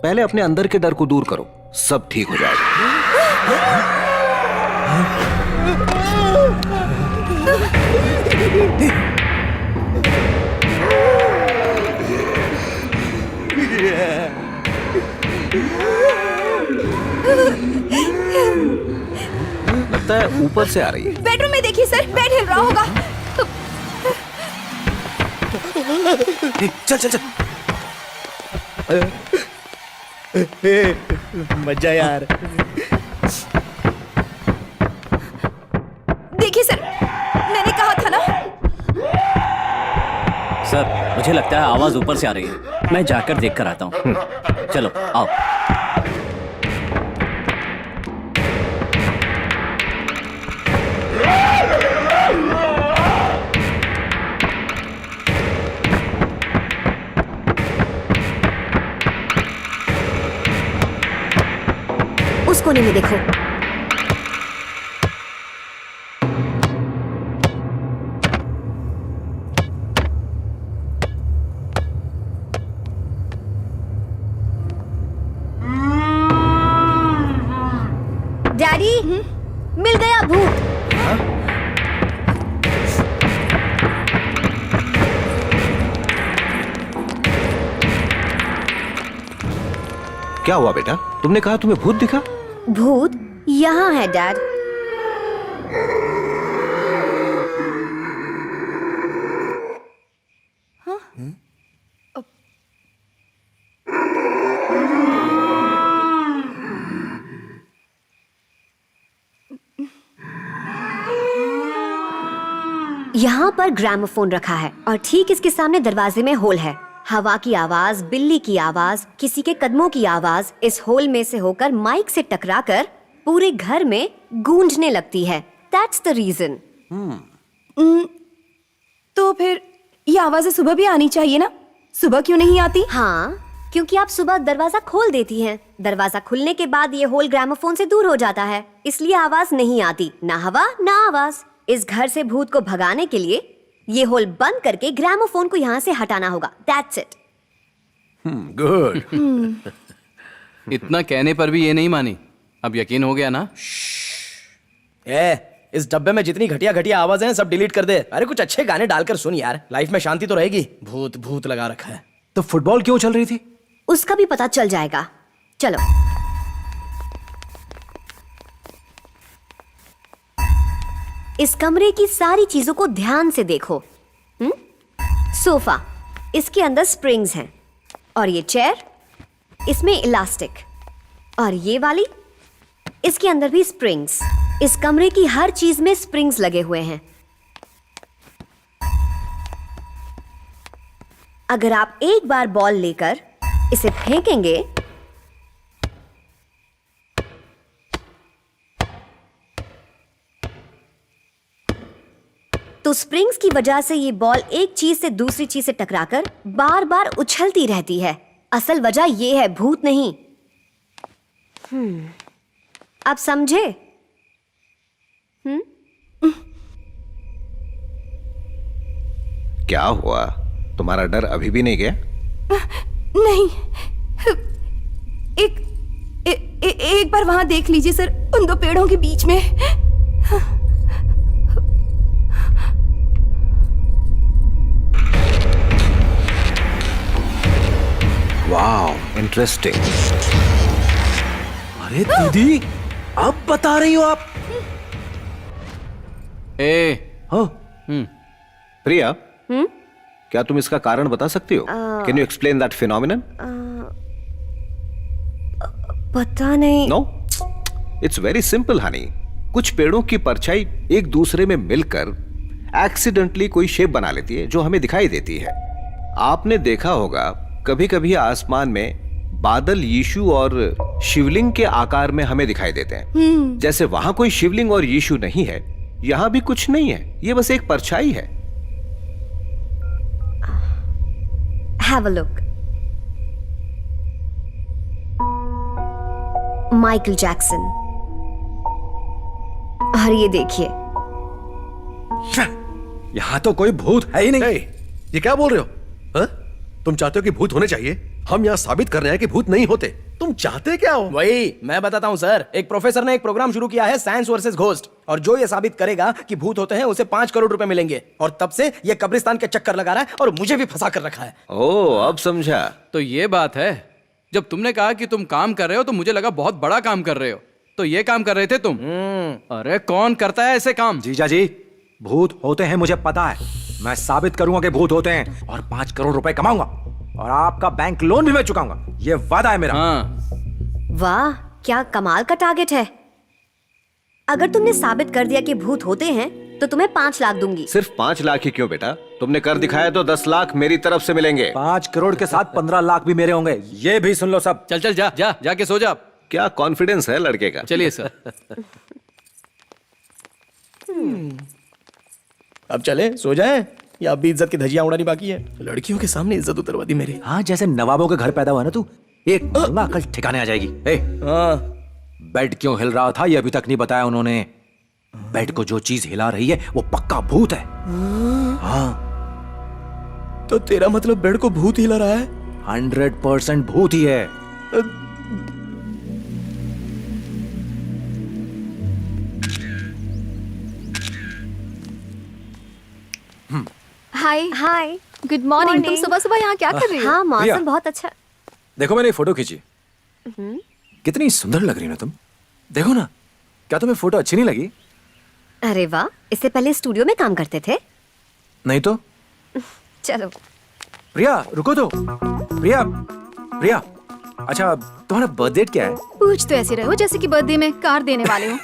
पहले अपने अंदर के डर को दूर करो, सब ठीक हो जाएगा। लगता है ऊपर से आ रही है। बेडरूम में देखिए सर, बेड हिल रहा होगा। चल चल चल। मजा यार। देखिए सर, मैंने कहा था ना। सर मुझे लगता है आवाज ऊपर से आ रही है, मैं जाकर देख कर आता हूँ। चलो आओ। उस कोने में देखो। डैडी, मिल गया भूत। क्या हुआ बेटा? तुमने कहा तुम्हें भूत दिखा? भूत यहाँ है डैड। यहाँ पर ग्रामोफोन रखा है और ठीक इसके सामने दरवाजे में होल है। हवा की आवाज, बिल्ली की आवाज, किसी के कदमों की आवाज इस होल में से होकर माइक से टकराकर पूरे घर में गूंजने लगती है। That's the reason. तो फिर ये आवाजें सुबह भी आनी चाहिए ना? सुबह क्यों नहीं आती? हाँ, क्योंकि आप सुबह दरवाजा खोल देती हैं। दरवाजा खुलने के बाद ये होल ग्रामोफोन से दूर हो जाता है, इसलिए आवाज नहीं आती। ना हवा ना आवाज। इस घर से भूत को भगाने के लिए ये होल बंद करके ग्रामोफोन को यहाँ से हटाना होगा। That's it. गुड। इतना कहने पर भी ये नहीं मानी। अब यकीन हो गया ना? इस डब्बे में जितनी घटिया घटिया आवाजें हैं सब डिलीट कर दे। अरे कुछ अच्छे गाने डालकर सुन यार, लाइफ में शांति तो रहेगी। भूत भूत लगा रखा है। तो फुटबॉल क्यों चल रही थी? उसका भी पता चल जाएगा। चलो। इस कमरे की सारी चीजों को ध्यान से देखो। सोफा, इसके अंदर स्प्रिंग्स हैं, और ये चेयर, इसमें इलास्टिक, और ये वाली, इसके अंदर भी स्प्रिंग्स। इस कमरे की हर चीज में स्प्रिंग्स लगे हुए हैं। अगर आप एक बार बॉल लेकर इसे फेंकेंगे तो स्प्रिंग्स की वजह से ये बॉल एक चीज से दूसरी चीज से टकराकर बार बार उछलती रहती है। असल वजह ये है, भूत नहीं। आप समझे? क्या हुआ? तुम्हारा डर अभी भी नहीं गया? नहीं, एक बार वहां देख लीजिए सर, उन दो पेड़ों के बीच में। वाह, इंटरेस्टिंग। अरे दीदी, अब बता रही हो आप? प्रिया, क्या तुम इसका कारण बता सकती हो? Can you explain that phenomenon? पता नहीं। No, it's very simple honey. कुछ पेड़ों की परछाई एक दूसरे में मिलकर एक्सीडेंटली कोई शेप बना लेती है जो हमें दिखाई देती है। आपने देखा होगा कभी कभी आसमान में बादल यीशु और शिवलिंग के आकार में हमें दिखाई देते हैं। जैसे वहां कोई शिवलिंग और यीशु नहीं है, यहां भी कुछ नहीं है, ये बस एक परछाई है। Have a look. Michael Jackson. और ये देखिए, यहां तो कोई भूत है ही नहीं। ये क्या बोल रहे हो? हा? तुम चाहते हो कि भूत होने चाहिए? हम यहाँ साबित कर रहे हैं कि भूत नहीं होते। तुम चाहते क्या हो? वही मैं बताता हूँ सर। एक प्रोफेसर ने एक प्रोग्राम शुरू किया है, साइंस वर्सेस घोस्ट, और जो ये साबित करेगा कि भूत होते हैं उसे 5 करोड़ रुपए मिलेंगे। और तब से ये कब्रिस्तान के चक्कर लगा रहा है और मुझे भी फंसा कर रखा है। ओह, अब समझा। तो ये बात है। जब तुमने कहा कि तुम काम कर रहे हो तो मुझे लगा बहुत बड़ा काम कर रहे हो। तो ये काम कर रहे थे तुम? अरे कौन करता है ऐसे काम? जीजा जी, भूत होते हैं मुझे पता है। मैं साबित करूंगा कि भूत होते हैं और 5 करोड़ रुपए कमाऊंगा, और आपका बैंक लोन भी मैं चुकाऊंगा। ये वादा है मेरा। वाह, क्या कमाल का टारगेट है। अगर तुमने साबित कर दिया कि भूत होते हैं तो तुम्हें 5 लाख दूंगी। सिर्फ 5 लाख ही क्यों बेटा? तुमने कर दिखाया तो 10 लाख मेरी तरफ से मिलेंगे। 5 करोड़ के साथ 15 लाख भी मेरे होंगे, ये भी सुन लो सब। चल चल, जा जाके सो जा। क्या कॉन्फिडेंस है लड़के का। चलिए सर। अब चले सो जाएं या अब भी इज्जत की धजियां उड़ानी बाकी है? लड़कियों के सामने इज्जत उतरवा दी मेरी। हाँ, जैसे नवाबों के घर पैदा हुआ ना तू, एक मंगा कल ठिकाने आ जाएगी। बेड क्यों हिल रहा था ये अभी तक नहीं बताया उन्होंने। बेड को जो चीज हिला रही है वो पक्का भूत है। हाँ, तो तेरा मतलब बेड को भूत हिला रहा है? 100% भूत ही है। हाय हाय, गुड मॉर्निंग। तुम सुबह सुबह यहाँ क्या कर रही हो? हाँ, प्रिया। मौसम बहुत अच्छा। देखो मैंने फोटो खींची, कितनी सुंदर लग रही हो ना तुम। देखो ना, क्या तुम्हें फोटो अच्छी नहीं लगी? अरे वाह, इससे पहले स्टूडियो में काम करते थे? नहीं तो। चलो। प्रिया रुको तो। प्रिया, प्रिया, अच्छा तुम्हारा बर्थ डेट क्या है? पूछ तो ऐसे रहे हो जैसे कि बर्थडे में कार देने वाले हो।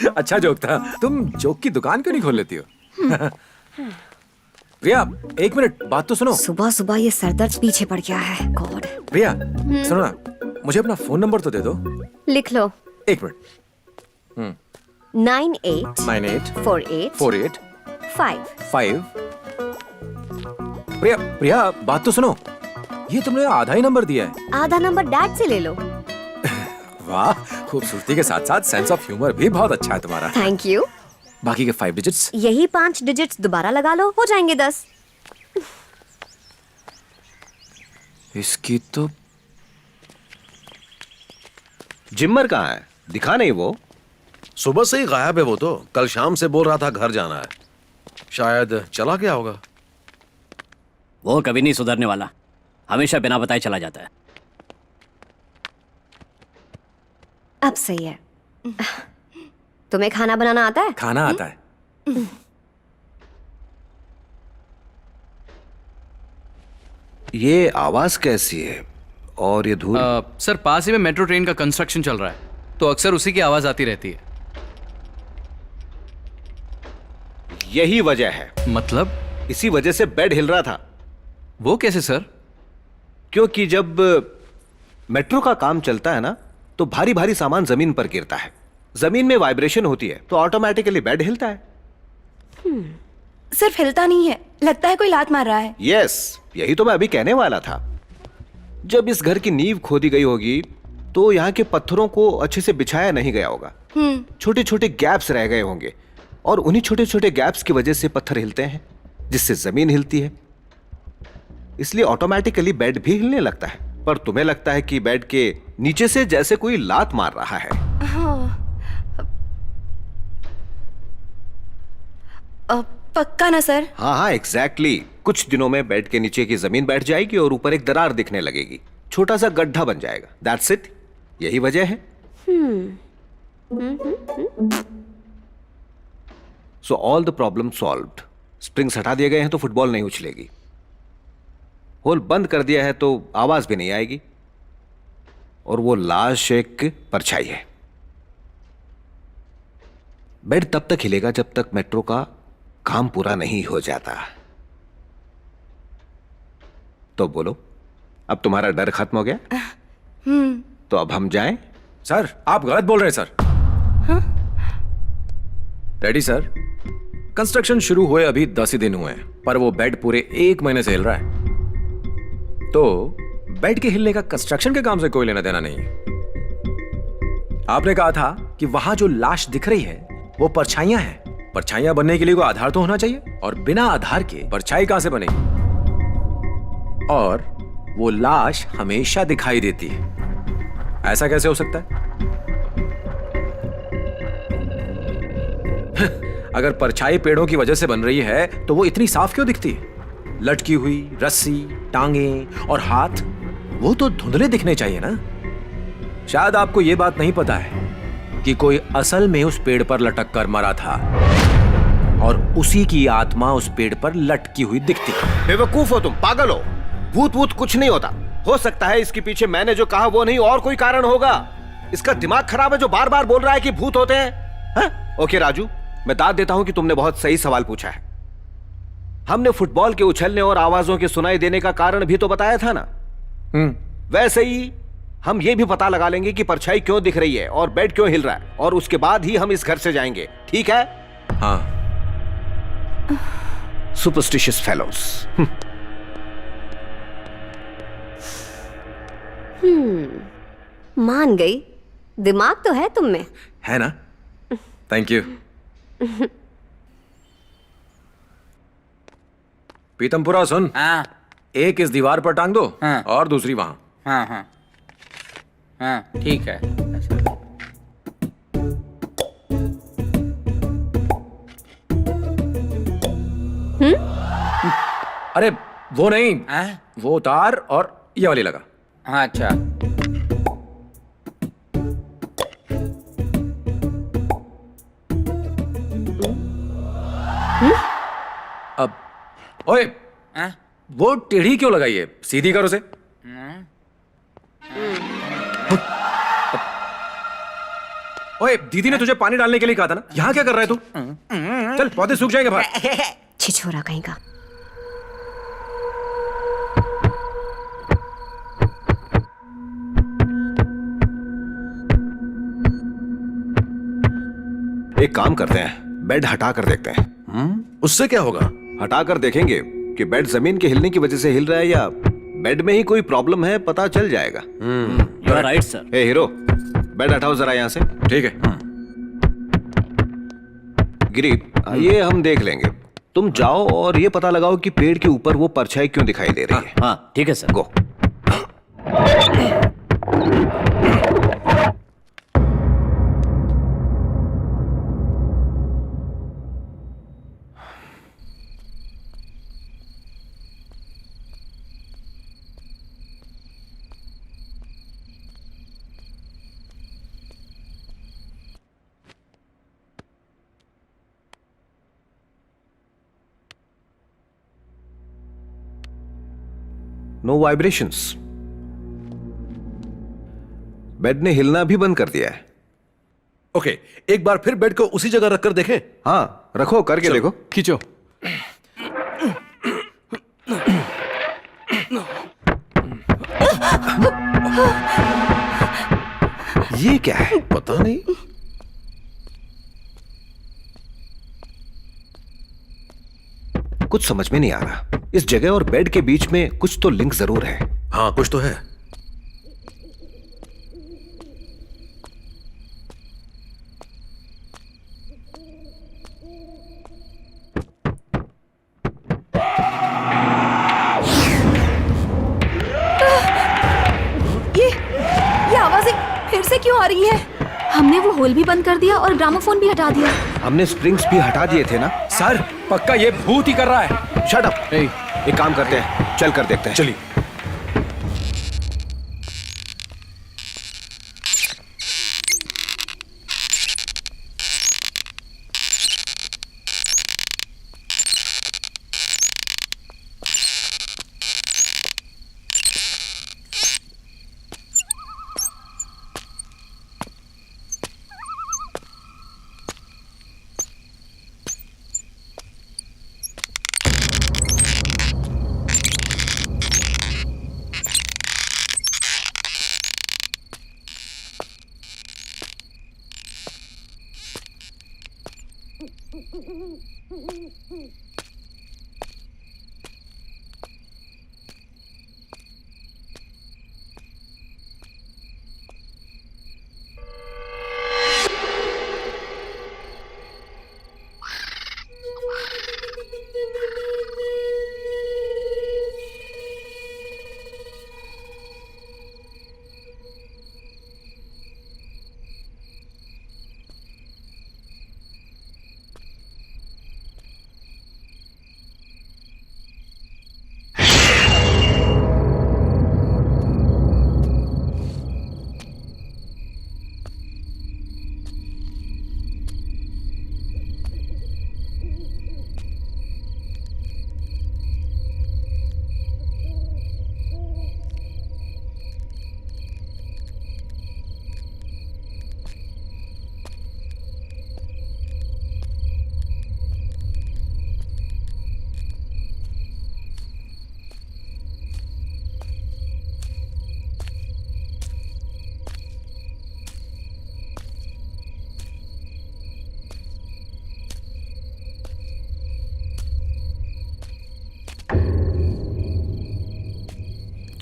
अच्छा जोक था। तुम जोक की दुकान क्यों नहीं खोल लेती हो? प्रिया, एक मिनट बात तो सुनो। सुबह सुबह ये सरदर्द पीछे पड़ गया है। गॉड। प्रिया सुनो ना, मुझे अपना फोन नंबर तो दे दो। लिख लो। एक मिनट। 98 48 5। प्रिया, प्रिया बात तो सुनो, ये तुमने आधा ही नंबर दिया है। आधा नंबर डैड से ले लो। वाह, खूबसूरती के साथ साथ सेंस ऑफ ह्यूमर भी बहुत अच्छा है तुम्हारा। Thank you. बाकी के 5 डिजिट्स? यही 5 डिजिट्स दोबारा लगा लो, हो जाएंगे 10। इसकी तो जिम्मर कहाँ है? दिखा नहीं वो। सुबह से ही गायब है वो तो। कल शाम से बोल रहा था घर जाना है, शायद चला गया होगा। वो कभी नहीं सुधरने वाला, हमेशा बिना बताए चला जाता है। अब सही है। तुम्हें खाना बनाना आता है? खाना आता है। ये आवाज कैसी है और ये धूल? सर पास ही में मेट्रो ट्रेन का कंस्ट्रक्शन चल रहा है, तो अक्सर उसी की आवाज आती रहती है। यही वजह है। मतलब? इसी वजह से बेड हिल रहा था। वो कैसे सर? क्योंकि जब मेट्रो का काम चलता है ना, तो भारी भारी सामान जमीन पर गिरता है, जमीन में वाइब्रेशन होती है, तो ऑटोमेटिकली बेड हिलता है। सिर्फ हिलता नहीं है, लगता है कोई लात मार रहा है। यस, यही तो मैं अभी कहने वाला था। जब इस घर की नींव खोदी गई होगी तो यहाँ के पत्थरों को अच्छे से बिछाया नहीं गया होगा, छोटे छोटे गैप्स रह गए होंगे, और उन्हीं छोटे छोटे गैप्स की वजह से पत्थर हिलते हैं, जिससे जमीन हिलती है। इसलिए ऑटोमेटिकली बेड भी हिलने लगता है। पर तुम्हें लगता है कि बेड के नीचे से जैसे कोई लात मार रहा है। पक्का ना सर? हाँ हाँ, एग्जैक्टली। कुछ दिनों में बेड के नीचे की जमीन बैठ जाएगी और ऊपर एक दरार दिखने लगेगी, छोटा सा गड्ढा बन जाएगा। That's it. यही वजह है। So all the problem solved. Springs हटा दिए गए हैं तो फुटबॉल नहीं उछलेगी, होल बंद कर दिया है तो आवाज भी नहीं आएगी, और वो लाश एक परछाई है। बेड तब तक हिलेगा जब तक मेट्रो का काम पूरा नहीं हो जाता। तो बोलो, अब तुम्हारा डर खत्म हो गया? तो अब हम जाएं? सर आप गलत बोल रहे हैं सर। Ready sir? कंस्ट्रक्शन शुरू हुए अभी 10 ही दिन हुए हैं, पर वो बेड पूरे 1 महीने से हिल रहा है। तो बेड के हिलने का कंस्ट्रक्शन के काम से कोई लेना देना नहीं है। आपने कहा था कि वहां जो लाश दिख रही है वो परछाइयां हैं। परछाइयां बनने के लिए कोई आधार तो होना चाहिए, और बिना आधार के परछाई कहां से बनेगी? और वो लाश हमेशा दिखाई देती है, ऐसा कैसे हो सकता है? अगर परछाई पेड़ों की वजह से बन रही है तो वो इतनी साफ क्यों दिखती है? लटकी हुई रस्सी, टांगे और हाथ, वो तो धुंधले दिखने चाहिए ना। शायद आपको यह बात नहीं पता है कि कोई असल में उस पेड़ पर लटक कर मरा था, और उसी की आत्मा उस पेड़ पर लटकी हुई दिखती है। बेवकूफ हो तुम, पागल हो। भूत वूत कुछ नहीं होता। हो सकता है इसके पीछे मैंने जो कहा वो नहीं और कोई कारण होगा। इसका दिमाग खराब है जो बार बार बोल रहा है कि भूत होते हैं। हाँ? ओके राजू, मैं दाद देता हूं कि तुमने बहुत सही सवाल पूछा है। हमने फुटबॉल के उछलने और आवाजों के सुनाई देने का कारण भी तो बताया था ना। वैसे ही हम ये भी पता लगा लेंगे कि परछाई क्यों दिख रही है और बेड क्यों हिल रहा है, और उसके बाद ही हम इस घर से जाएंगे, ठीक है? हाँ। Superstitious fellows. मान गई, दिमाग तो है तुम में। है ना? Thank you. पीतमपुरा सुन। हाँ एक इस दीवार पर टांग दो, हाँ। और दूसरी वहां। हाँ हाँ हाँ, ठीक है। अरे वो नहीं, हाँ? वो उतार और ये वाली लगा। हाँ अच्छा। अब ओए, हाँ? वो टेढ़ी क्यों लगाई है? सीधी करो से। ओए, दीदी ने तुझे पानी डालने के लिए कहा था ना, यहाँ क्या कर रहा है तू? चल, पौधे सूख जाएंगे बाहर। छिछोरा कहीं का। एक काम करते हैं, बेड हटा कर देखते हैं। उससे क्या होगा? हटा कर देखेंगे कि बेड जमीन के हिलने की वजह से हिल रहा है या बेड में ही कोई प्रॉब्लम है, पता चल जाएगा। You are right sir. ए हीरो, बेड हटाओ जरा यहाँ से। ठीक है। गिरी, ये हम देख लेंगे। तुम जाओ और ये पता लगाओ कि पेड़ के ऊपर वो परछाई क्यों दिखाई दे रही है। हाँ ठीक है sir. Go. No vibrations. Bed ने हिलना भी बंद कर दिया है। ओके, एक बार फिर बेड को उसी जगह रखकर देखें। हाँ, रखो, करके देखो। खींचो। ये क्या है? पता नहीं। कुछ समझ में नहीं आ रहा। इस जगह और बेड के बीच में कुछ तो लिंक जरूर है। हाँ, कुछ तो है। ये आवाजें फिर से क्यों आ रही है? हमने वो होल भी बंद कर दिया और ग्रामोफोन भी हटा दिया। हमने स्प्रिंग्स भी हटा दिए थे ना। सर पक्का ये भूत ही कर रहा है। Shut up. एक काम करते हैं, चल कर देखते हैं। चलिए।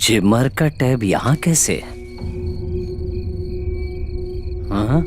जिमर का टैब यहाँ कैसे? हाँ?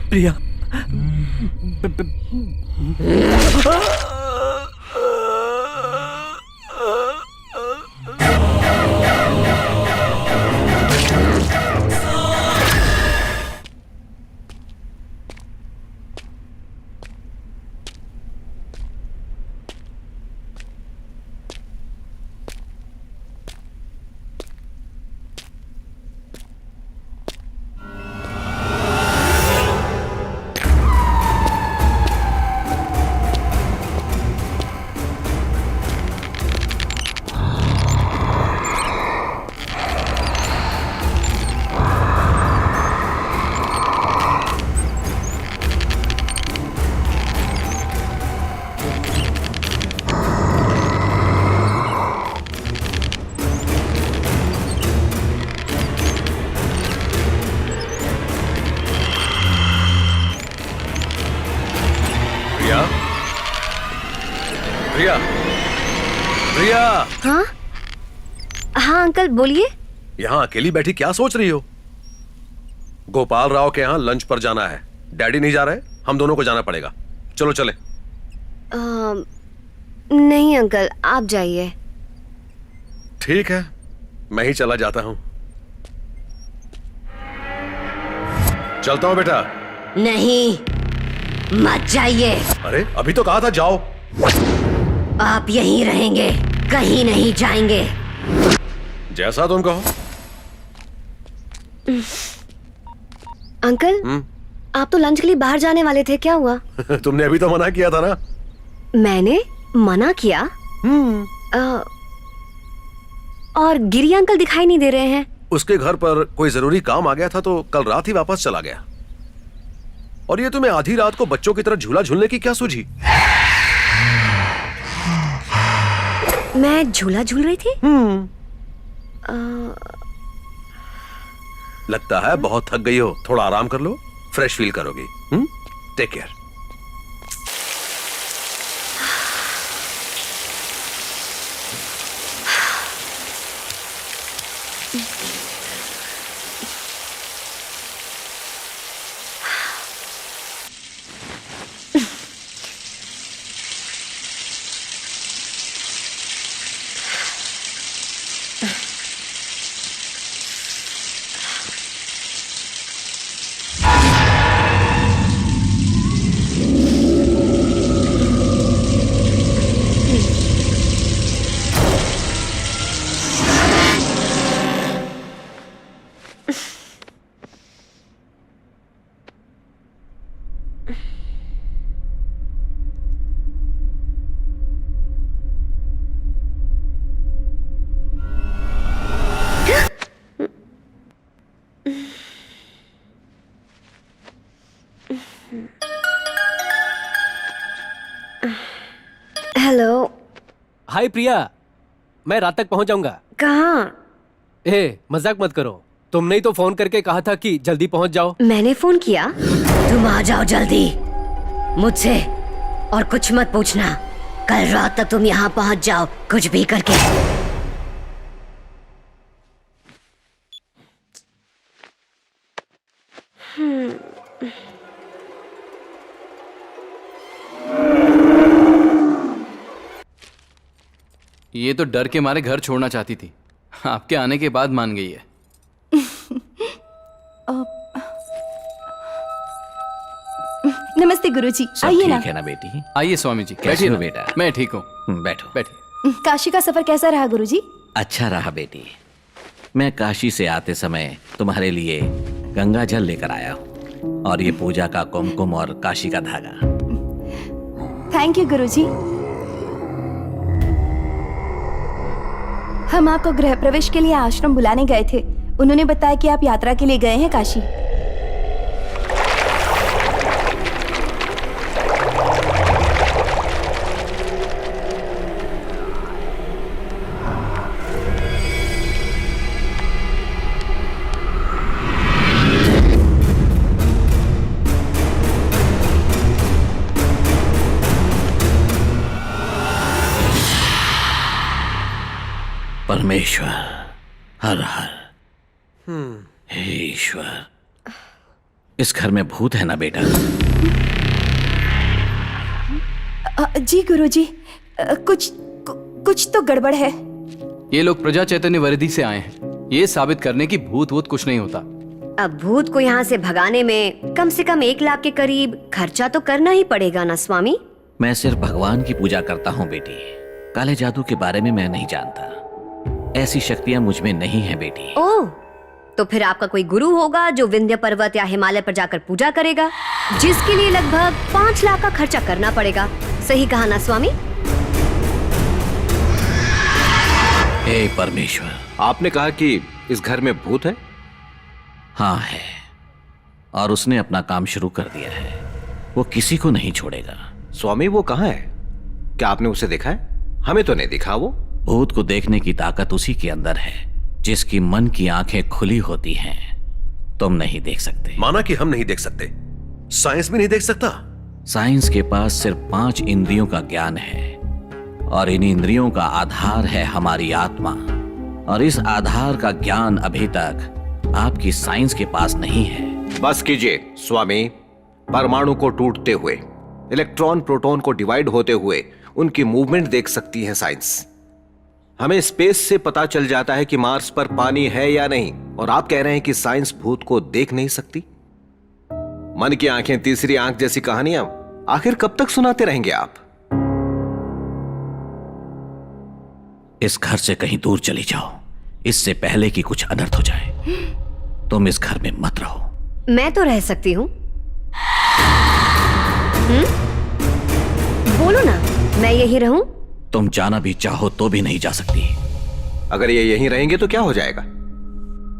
प्रिया, प्रिया, प्रिया, हाँ हाँ अंकल बोलिए। यहाँ अकेली बैठी क्या सोच रही हो? गोपाल राव के यहाँ लंच पर जाना है। डैडी नहीं जा रहे, हम दोनों को जाना पड़ेगा। चलो चले। नहीं अंकल, आप जाइए। ठीक है, मैं ही चला जाता हूँ। चलता हूँ बेटा। नहीं, मत जाइए। अरे अभी तो कहा था जाओ। आप यहीं रहेंगे, कहीं नहीं जाएंगे। जैसा तुम कहो। अंकल, आप तो लंच के लिए बाहर जाने वाले थे, क्या हुआ? तुमने अभी तो मना किया था ना। मैंने मना किया? और गिरी अंकल दिखाई नहीं दे रहे हैं। उसके घर पर कोई जरूरी काम आ गया था तो कल रात ही वापस चला गया। और ये तुम्हें आधी रात को बच्चों की तरह झूला झूलने की क्या सूझी? मैं झूला झूल रही थी? लगता है बहुत थक गई हो, थोड़ा आराम कर लो, फ्रेश फील करोगी। Take care. Hello. Hi Priya, मैं रात तक पहुंच जाऊंगा। कहाँ? मजाक मत करो, तुमने ही तो फोन करके कहा था कि जल्दी पहुंच जाओ। मैंने फोन किया? तुम आ जाओ जल्दी, मुझसे और कुछ मत पूछना। कल रात तक तुम यहाँ पहुंच जाओ, कुछ भी करके। ये तो डर के मारे घर छोड़ना चाहती थी, आपके आने के बाद मान गई है। नमस्ते गुरुजी, सब आइए ना। ठीक है ना बेटी? आइए स्वामी जी, कैसे बैठिए हो ना। बेटा? मैं ठीक हूँ, बैठो। बैठिए। काशी का सफर कैसा रहा गुरुजी? अच्छा रहा बेटी। मैं काशी से आते समय तुम्हारे लिए गंगा जल लेकर आया हूँ, और ये पूजा का कुमकुम और काशी का धागा। थैंक यू गुरुजी। हम आपको गृह प्रवेश के लिए आश्रम बुलाने गए थे। उन्होंने बताया कि आप यात्रा के लिए गए हैं काशी। परमेश्वर, हर हर, हे ईश्वर, इस घर में भूत है ना बेटा? जी गुरुजी, कुछ तो गड़बड़ है। ये लोग प्रजा चैतन्य वर्दी से आए हैं, ये साबित करने की भूत वूत कुछ नहीं होता। अब भूत को यहाँ से भगाने में कम से कम 1 लाख के करीब खर्चा तो करना ही पड़ेगा ना स्वामी? मैं सिर्फ भगवान की पूजा करता हूँ बेटी, काले जादू के बारे में मैं नहीं जानता। ऐसी शक्तियां मुझ में नहीं है बेटी। ओह, तो फिर आपका कोई गुरु होगा जो विंध्य पर्वत या हिमालय पर जाकर पूजा करेगा, जिसके लिए लगभग 5 लाख का खर्चा करना पड़ेगा। सही कहा ना स्वामी? हे परमेश्वर, आपने कहा कि इस घर में भूत है? हाँ है, और उसने अपना काम शुरू कर दिया है। वो किसी को नहीं छोड़ेगा। स्वामी वो कहाँ है? क्या आपने उसे देखा है? हमें तो नहीं दिखा वो। भूत को देखने की ताकत उसी के अंदर है, जिसकी मन की आंखें खुली होती हैं। तुम नहीं देख सकते। माना कि हम नहीं देख सकते, साइंस भी नहीं देख सकता। साइंस के पास सिर्फ 5 इंद्रियों का ज्ञान है, और इन इंद्रियों का आधार है हमारी आत्मा। और इस आधार का ज्ञान अभी तक आपकी साइंस के पास नहीं है। बस कीजिए स्वामी। परमाणु को टूटते हुए, इलेक्ट्रॉन प्रोटॉन को डिवाइड होते हुए उनकी मूवमेंट देख सकती है साइंस। हमें स्पेस से पता चल जाता है कि मार्स पर पानी है या नहीं, और आप कह रहे हैं कि साइंस भूत को देख नहीं सकती। मन की आंखें तीसरी आंख जैसी कहानियां आखिर कब तक सुनाते रहेंगे आप? इस घर से कहीं दूर चली जाओ, इससे पहले कि कुछ अनर्थ हो जाए। तुम इस घर में मत रहो। मैं तो रह सकती हूँ। बोलो ना, मैं यही रहूं? तुम जाना भी चाहो तो भी नहीं जा सकती। अगर ये यहीं रहेंगे तो क्या हो जाएगा?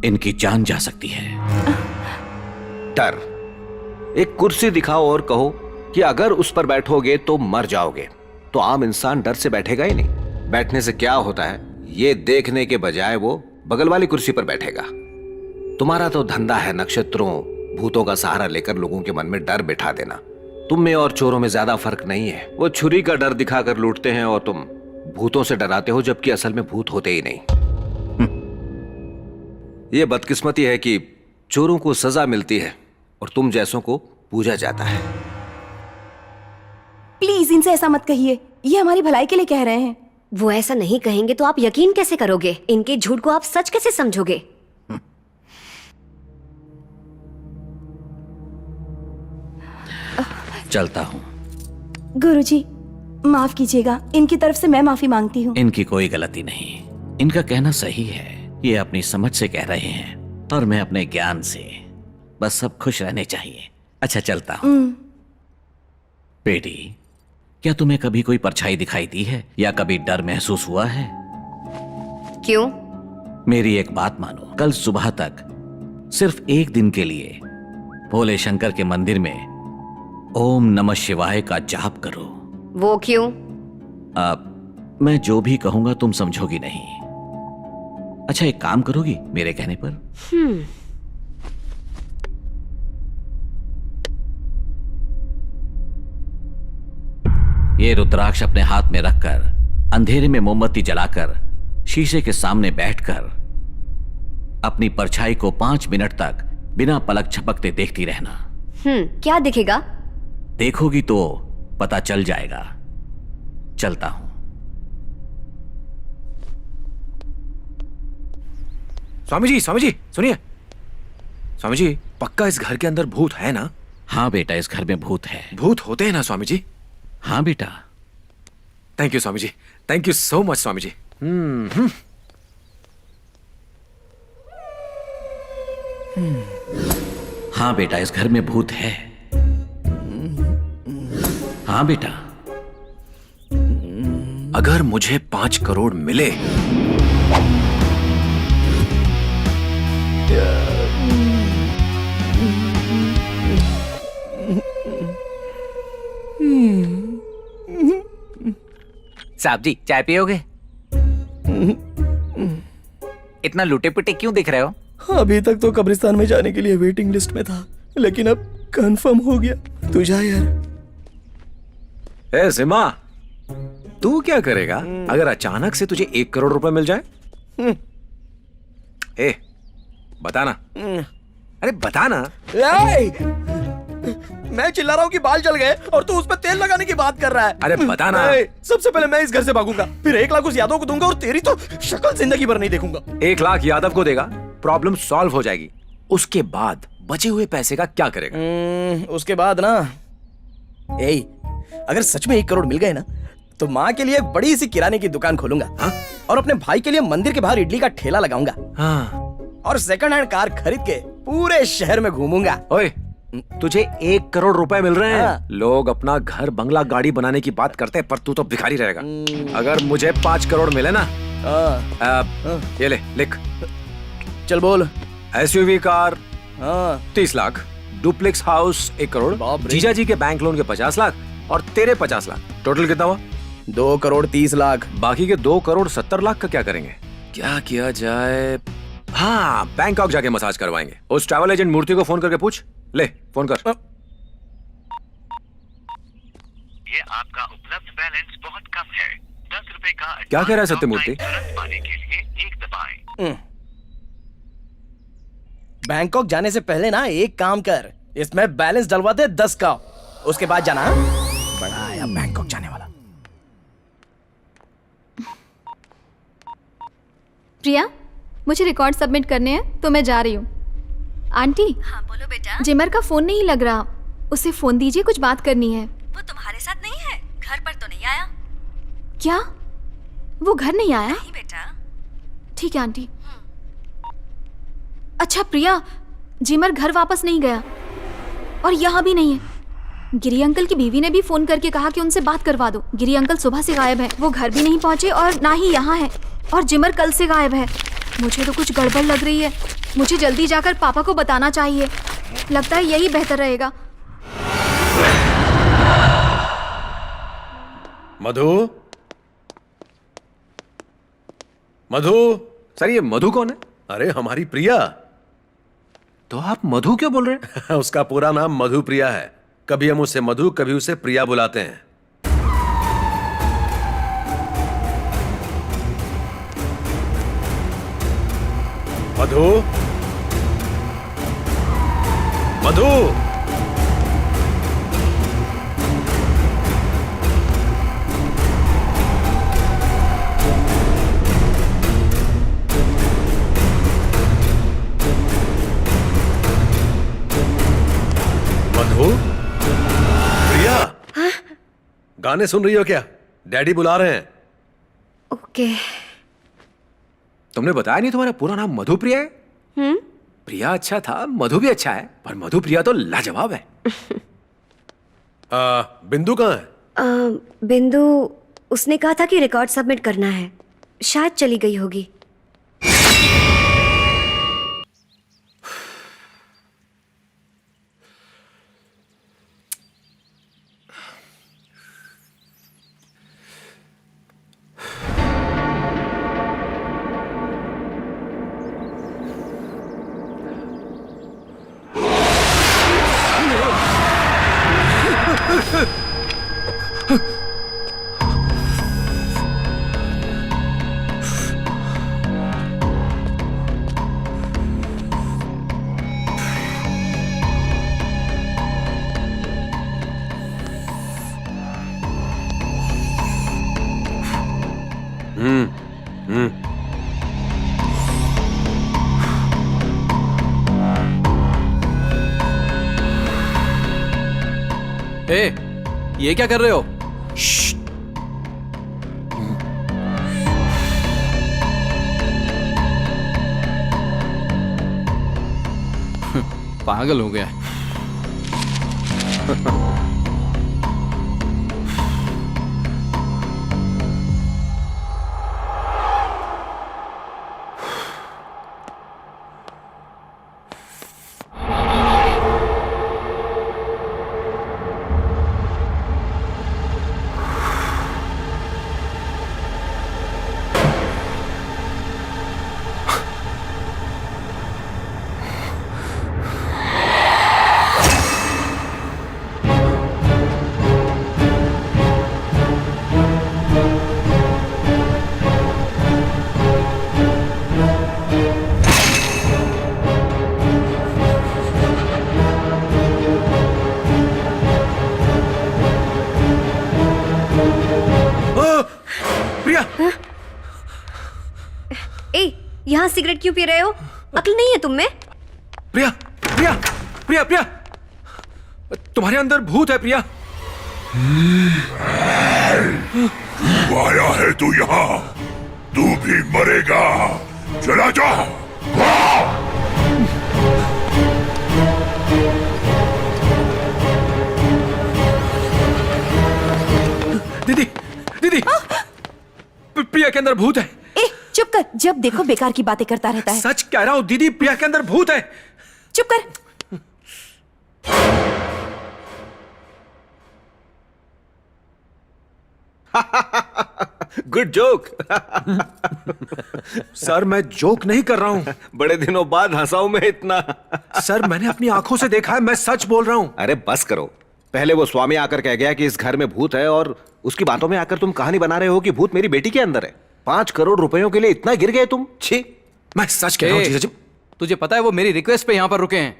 इनकी जान जा सकती है। डर। एक कुर्सी दिखाओ और कहो कि अगर उस पर बैठोगे तो मर जाओगे, तो आम इंसान डर से बैठेगा ही नहीं। बैठने से क्या होता है ये देखने के बजाय वो बगल वाली कुर्सी पर बैठेगा। तुम्हारा तो धंधा है नक्षत्रों, भूतों का सहारा लेकर लोगों के मन में डर बिठा देना। तुम में और चोरों में ज्यादा फर्क नहीं है। वो छुरी का डर दिखाकर लूटते हैं और तुम भूतों से डराते हो, जबकि असल में भूत होते ही नहीं। ये बदकिस्मती है कि चोरों को सजा मिलती है और तुम जैसों को पूजा जाता है। प्लीज इनसे ऐसा मत कहिए, ये हमारी भलाई के लिए कह रहे हैं। वो ऐसा नहीं कहेंगे तो आप यकीन कैसे करोगे? इनके झूठ को आप सच कैसे समझोगे? चलता हूं। गुरुजी माफ कीजिएगा, इनकी तरफ से मैं माफी मांगती हूँ। इनकी कोई गलती नहीं, इनका कहना सही है। ये अपनी समझ से कह रहे हैं और मैं अपने ज्ञान से। बस सब खुश रहने चाहिए। अच्छा चलता हूं। बेटी, क्या तुम्हें कभी कोई परछाई दिखाई दी है या कभी डर महसूस हुआ है? क्यों? मेरी एक बात मानो, कल सुबह तक सिर्फ एक दिन के लिए भोले शंकर के मंदिर में ओम नमः शिवाय का जाप करो। वो क्यों? मैं जो भी कहूंगा तुम समझोगी नहीं। अच्छा एक काम करोगी मेरे कहने पर? ये रुद्राक्ष अपने हाथ में रखकर अंधेरे में मोमबत्ती जलाकर शीशे के सामने बैठकर अपनी परछाई को 5 मिनट तक बिना पलक झपकते देखती रहना। क्या दिखेगा? देखोगी तो पता चल जाएगा। चलता हूं। स्वामी जी सुनिए। स्वामी जी, पक्का इस घर के अंदर भूत है ना? हाँ बेटा, इस घर में भूत है। भूत होते हैं ना स्वामी जी? हाँ बेटा। Thank you Swami ji, thank you so much Swami ji. हाँ बेटा, इस घर में भूत है। हाँ बेटा। अगर मुझे 5 करोड़ मिले साहब जी चाय पियोगे? इतना लुटे पुटे क्यों दिख रहे हो? अभी तक तो कब्रिस्तान में जाने के लिए वेटिंग लिस्ट में था, लेकिन अब कंफर्म हो गया। तू जा यार। ए सिमा, तू क्या करेगा अगर अचानक से तुझे 1 करोड़ रुपए मिल जाए? ए बताना। अरे बताना। मैं चिल्ला रहा हूँ कि बाल जल गए और तू उस पर तेल लगाने की बात कर रहा है। अरे बताना। सबसे पहले मैं इस घर से भागूंगा, फिर 1 लाख उस यादव को दूंगा और तेरी तो शक्ल जिंदगी भर नहीं देखूंगा। 1 लाख यादव को देगा, प्रॉब्लम सॉल्व हो जाएगी। उसके बाद बचे हुए पैसे का क्या करेगा? उसके बाद ना, अगर सच में 1 करोड़ मिल गए ना, तो माँ के लिए बड़ी सी किराने की दुकान खोलूंगा। और अपने भाई के लिए मंदिर के बाहर इडली का ठेला लगाऊंगा। और सेकंड हैंड कार खरीद के पूरे शहर में घूमूंगा। ओए, तुझे 1 करोड़ रुपए मिल रहे हैं। लोग अपना घर बंगला गाड़ी बनाने की बात करते हैं, पर तू तो भिखारी रहेगा। अगर मुझे 5 करोड़ मिले ना, ये ले लिख। चल बोल। SUV car 30 lakh, duplex house 1 crore, जीजा जी के बैंक लोन के 50 लाख और तेरे 50 लाख। टोटल कितना हुआ? 2 करोड़ 30 लाख। बाकी के 2 करोड़ 70 लाख का क्या करेंगे? क्या किया जाए? हाँ, बैंकॉक जाके मसाज करवाएंगे। उस ट्रैवल एजेंट मूर्ति को फोन करके पूछ। ले फोन कर। ये आपका उपलब्ध बैलेंस बहुत कम है। 10 क्या कह रहा है सत्यमूर्ति? बैंकॉक जाने से पहले ना एक काम कर, इसमें बैलेंस डलवा दे 10 का, उसके बाद जाना। बड़ा आया बैंकॉक जाने वाला। प्रिया, मुझे रिकॉर्ड सबमिट करने हैं तो मैं जा रही हूँ। आंटी। हाँ बोलो बेटा। जिमर का फोन नहीं लग रहा, उसे फोन दीजिए, कुछ बात करनी है। वो तुम्हारे साथ नहीं है, घर पर तो नहीं आया? क्या वो घर नहीं आया? नहीं बेटा। ठीक है आंटी। अच्छा प्रिया, जिमर घर वापस नहीं गया और यहाँ भी नहीं है। गिरी अंकल की बीवी ने भी फोन करके कहा कि उनसे बात करवा दो। गिरी अंकल सुबह से गायब है, वो घर भी नहीं पहुंचे और ना ही यहाँ है, और जिमर कल से गायब है। मुझे तो कुछ गड़बड़ लग रही है। मुझे जल्दी जाकर पापा को बताना चाहिए, लगता है यही बेहतर रहेगा। मधु, मधु। सर ये मधु कौन है? अरे हमारी प्रिया। तो आप मधु क्यों बोल रहे हैं? उसका पूरा नाम मधु प्रिया है। कभी हम उसे मधु, कभी उसे प्रिया बुलाते हैं। मधु, मधु। मधु, प्रिया। गाने सुन रही हो क्या? डैडी बुला रहे हैं। ओके। तुमने बताया नहीं तुम्हारा पूरा नाम मधु प्रिया है? प्रिया अच्छा था, मधु भी अच्छा है, पर मधु प्रिया तो लाजवाब है। बिंदु कहाँ है? बिंदु, उसने कहा था कि रिकॉर्ड सबमिट करना है, शायद चली गई होगी। ए, ये क्या कर रहे हो? पागल हो गया। यहाँ सिगरेट क्यों पी रहे हो? अक्ल नहीं है तुम में? प्रिया, प्रिया, प्रिया, प्रिया, तुम्हारे अंदर भूत है प्रिया। आया है तू यहाँ, तू भी मरेगा। चला जा। दीदी, दीदी, प्रिया के अंदर भूत है। ए, चुप कर, जब देखो बेकार की बातें करता रहता है। सच कह रहा हूँ दीदी, प्रिया के अंदर भूत है। चुप कर। Good joke. सर मैं जोक नहीं कर रहा हूँ। बड़े दिनों बाद हंसाऊं मैं इतना। सर मैंने अपनी आंखों से देखा है, मैं सच बोल रहा हूँ। अरे बस करो, पहले वो स्वामी आकर कह गया कि इस घर में भूत है, और उसकी बातों में आकर तुम कहानी बना रहे हो कि भूत मेरी बेटी के अंदर है। 5 करोड़ रुपयों के लिए इतना गिर गए तुम? छी। मैं सच कह रहा हूँ जीजा जी। तुझे पता है वो मेरी रिक्वेस्ट पे यहाँ पर रुके हैं।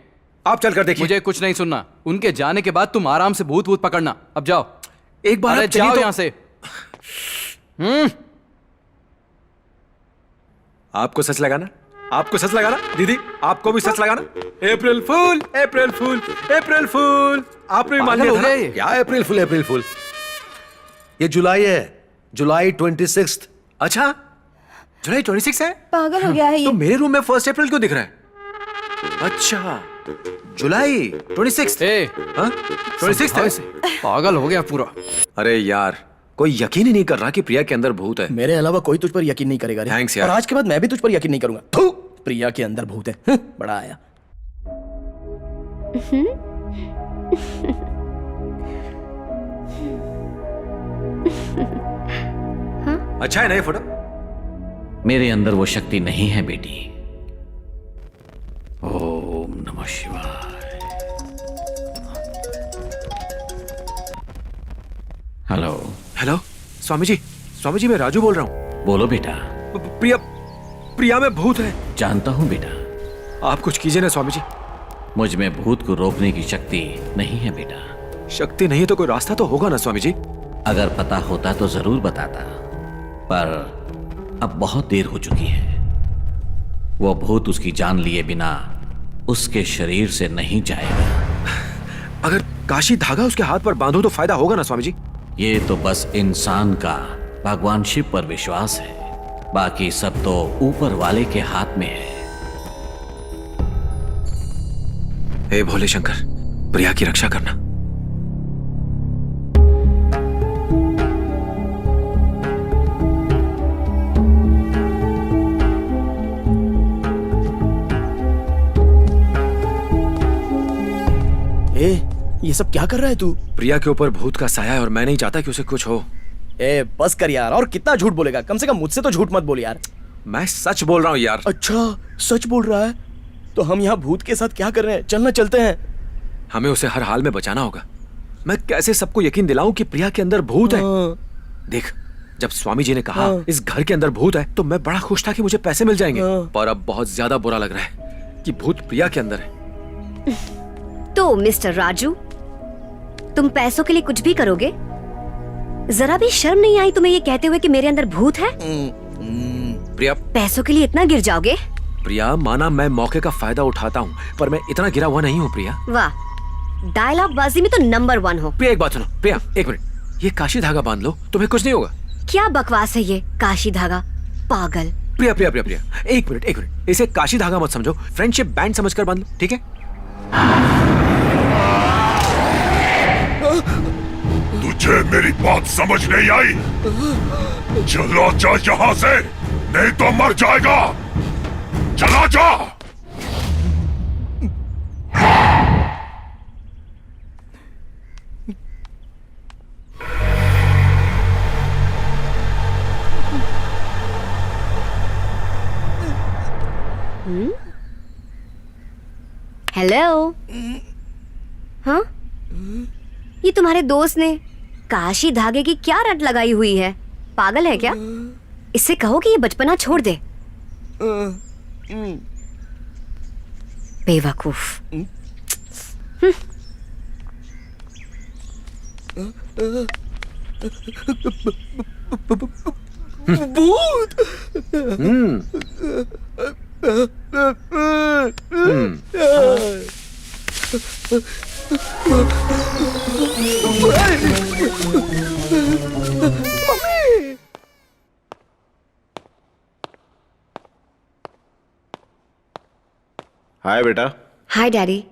आप चल कर देखिए। मुझे कुछ नहीं सुनना। उनके जाने के बाद तुम आराम से भूत पकड़ना। अब जाओ। एक बार अरे आप चलिए जाओ तो। यहाँ से। आपको सच लगाना, आपको सच लगाना। दीदी आपको भी सच लगाना। अप्रैल फूल, अप्रैल फूल, अप्रैल फूल। आपने भी मान पागल लिया हो था ना? गए ये? क्या अप्रैल फुल अप्रैल फुल? ये जुलाई है, जुलाई 26। अच्छा जुलाई 26 है। पागल हो गया है ये। तो मेरे रूम में 1 अप्रैल क्यों दिख रहा है? अच्छा जुलाई 26। हाँ? 26 है। पागल हो गया पूरा। अरे यार कोई यकीन ही नहीं कर रहा कि प्रिया के अंदर भूत है। मेरे अलावा कोई तुझ पर यकीन नहीं करेगा रे। Thanks यार। और आज के बाद मैं भी तुझ पर यकीन नहीं करूंगा। थू, प्रिया के अंदर भूत है। बड़ा आया। अच्छा है ना ये फोटो? मेरे अंदर वो शक्ति नहीं है बेटी। ओम नमः शिवाय। हेलो। हेलो स्वामी जी मैं राजू बोल रहा हूँ। बोलो बेटा। प्रिया में भूत है। जानता हूं बेटा। आप कुछ कीजिए ना स्वामी जी। मुझ में भूत को रोकने की शक्ति नहीं है बेटा। शक्ति नहीं तो कोई रास्ता तो होगा ना स्वामी जी। अगर पता होता तो जरूर बताता, पर अब बहुत देर हो चुकी है। वो भूत उसकी जान लिए बिना उसके शरीर से नहीं जाएगा। अगर काशी धागा उसके हाथ पर बांधो तो फायदा होगा ना स्वामी जी? ये तो बस इंसान का भगवान शिव पर विश्वास है, बाकी सब तो ऊपर वाले के हाथ में है। हे भोले शंकर, प्रिया की रक्षा करना। ये सब क्या कर रहा है तू? प्रिया के ऊपर भूत का साया है और मैं नहीं चाहता कि उसे कुछ हो। बस कर यार, और कितना झूठ बोलेगा? कम से कम मुझसे तो झूठ मत बोल यार। मैं सच बोल रहा हूँ यार। अच्छा सच बोल रहा है? तो हम यहाँ भूत के साथ क्या कर रहे हैं? चलना चलते हैं। हमें उसे हर हाल में बचाना होगा। मैं कैसे सबको यकीन दिलाऊं कि प्रिया के अंदर भूत है? देख, जब स्वामी जी ने कहा इस घर के अंदर भूत है तो मैं बड़ा खुश था कि मुझे पैसे मिल जाएंगे, पर अब बहुत ज्यादा बुरा लग रहा है कि भूत प्रिया के अंदर है। तो मिस्टर राजू, तुम पैसों के लिए कुछ भी करोगे? जरा भी शर्म नहीं आई तुम्हें ये कहते हुए कि मेरे अंदर भूत है? प्रिया, पैसों के लिए इतना गिर जाओगे? प्रिया माना मैं मौके का फायदा उठाता हूँ, पर मैं इतना गिरा हुआ नहीं हूँ प्रिया। वाह, डायलॉग बाजी में तो नंबर 1 हो। प्रिया एक बात सुनो। प्रिया एक मिनट, ये काशी धागा बांध लो, तुम्हें कुछ नहीं होगा। क्या बकवास है ये काशी धागा, पागल। प्रिया प्रिया प्रिया प्रिया एक मिनट, इसे काशी धागा मत समझो, फ्रेंडशिप बैंड समझकर बांध लो, ठीक है? तुझे मेरी बात समझ नहीं आई? चला जा यहाँ से, नहीं तो मर जाएगा। चला जा। हेलो। हाँ, ये तुम्हारे दोस्त ने काशी धागे की क्या रट लगाई हुई है? पागल है क्या? इससे कहो कि ये बचपना छोड़ दे। बेवकूफ। भूत। हाय बेटा। हाय डैडी।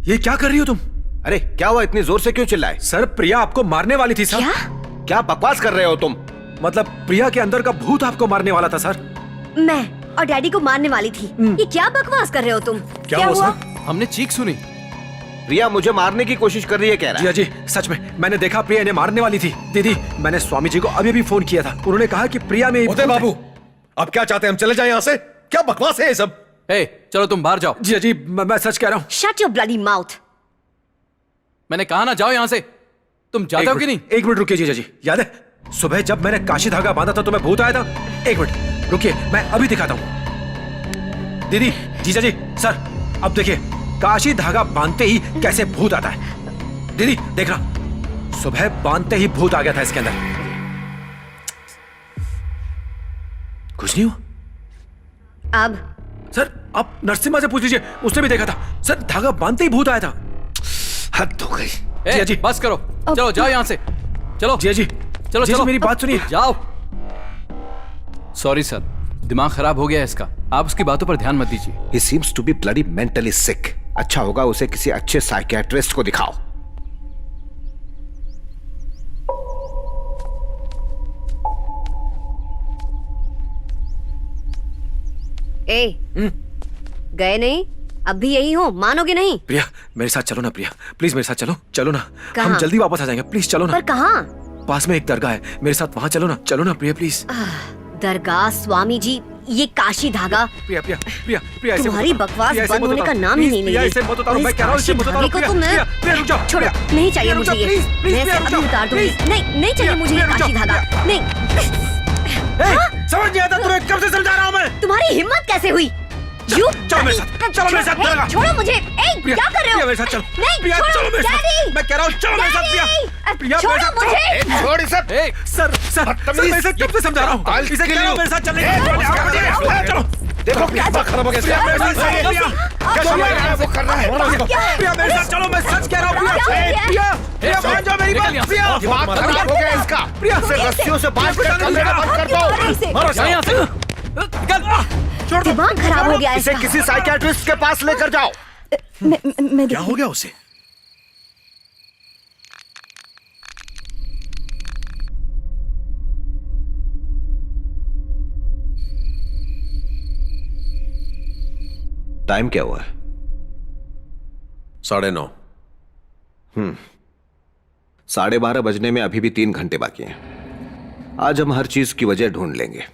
ये क्या कर रही हो तुम? अरे क्या हुआ, इतनी जोर से क्यों चिल्लाए? सर प्रिया आपको मारने वाली थी सर। क्या बकवास कर रहे हो तुम? मतलब प्रिया के अंदर का भूत आपको मारने वाला था सर। मैं और डैडी को मारने वाली थी। ये क्या बकवास कर रहे हो तुम? क्या हुआ सर? हमने चीख सुनी। प्रिया मुझे मारने की कोशिश कर रही है, कह रहा है। जी सच में मैंने देखा प्रिया इन्हें मारने वाली थी। दीदी मैंने स्वामी जी को अभी भी फोन किया था, उन्होंने कहा कि प्रिया में उदय बाबू अब क्या चाहते हैं, हम चले जाएं यहाँ से? क्या बकवास है ये सब? चलो तुम बाहर जाओ। जी मैं सच कह रहा हूँ। Shut your bloody mouth. मैंने कहा ना जाओ यहाँ से। तुम जाते हो कि नहीं? एक मिनट रुकिए जीजा जी, याद है सुबह जब मैंने काशी धागा बांधा था तो मैं भूत आया था? एक मिनट रुकिए, मैं अभी दिखाता हूँ। दीदी जीजा जी सर अब देखिए काशी धागा बांधते ही कैसे भूत आता है। दीदी देखना, सुबह बांधते ही भूत आ गया था इसके अंदर। कुछ नहीं हुआ अब सर, आप नरसिम्हा से पूछ लीजिए, उसने भी देखा था सर, धागा बांधते ही भूत आया था। हद हो गई। जिया जी बस करो, चलो जाओ यहाँ से। चलो जिया जी चलो जिया जी, चलो मेरी बात सुनिए। जाओ। सॉरी सर, दिमाग खराब हो गया है इसका, आप उसकी बातों पर ध्यान मत दीजिए। He seems to be bloody mentally sick. अच्छा होगा उसे किसी अच्छे साइकियाट्रिस्ट को दिखाओ। गए नहीं? अब भी यही हो, मानोगे नहीं? प्रिया मेरे साथ चलो ना, प्रिया प्लीज मेरे साथ चलो, चलो ना। कहाँ? हम जल्दी वापस आ जाएंगे, प्लीज चलो ना। पर कहाँ? पास में एक दरगाह है, मेरे साथ वहाँ चलो ना प्रिया प्लीज। दरगाह, स्वामी जी, ये काशी धागा। प्रिया प्रिया प्रिया प्रिया तुम्हारी बकवास बंद होने का नाम ही नहीं ले रही। मैं कह रहा हूँ इसे मत उतारो को तो मैं छोड़ो, नहीं चाहिए मुझे ये। मैं इसे अभी उतार दूंगी। नहीं चाहिए मुझे ये काशी धागा, नहीं। समझ नहीं आता तुम्हें, कब से समझा रहा हूँ मैं। तुम्हारी हिम्मत कैसे हुई? चलो मेरे साथ दरगाह। छोड़ो मुझे। क्या कर रहे हो? मेरे साथ चलो। नहीं, प्रिया चलो मेरे साथ, मैं कह रहा हूँ चलो मेरे साथ। प्रिया छोड़ो मुझे। छोड़ इसे। सर मैं इसे कब से समझा रहा हूँ, इसे कह रहा हूँ मेरे साथ चलने। चलो देखो क्या खराब हो गया। प्रिया मेरे साथ चलो। वो कर रहा है। प्रिया मेरे साथ चलो, मैं सच कह रहा हूँ। प्रिया मान जाओ मेरी बात। प्रिया दिमाग खराब हो गया इसका। प्रिया इसे रस्सियों से बांध कर कमरे में बंद कर दो। यहाँ से निकल। दिमाग खराब हो गया इसे इसका। किसी साइकियाट्रिस्ट के पास लेकर जाओ। क्या हो गया उसे? टाइम क्या हुआ है? 9:30। 12:30 बजने में अभी भी 3 घंटे बाकी हैं। आज हम हर चीज की वजह ढूंढ लेंगे,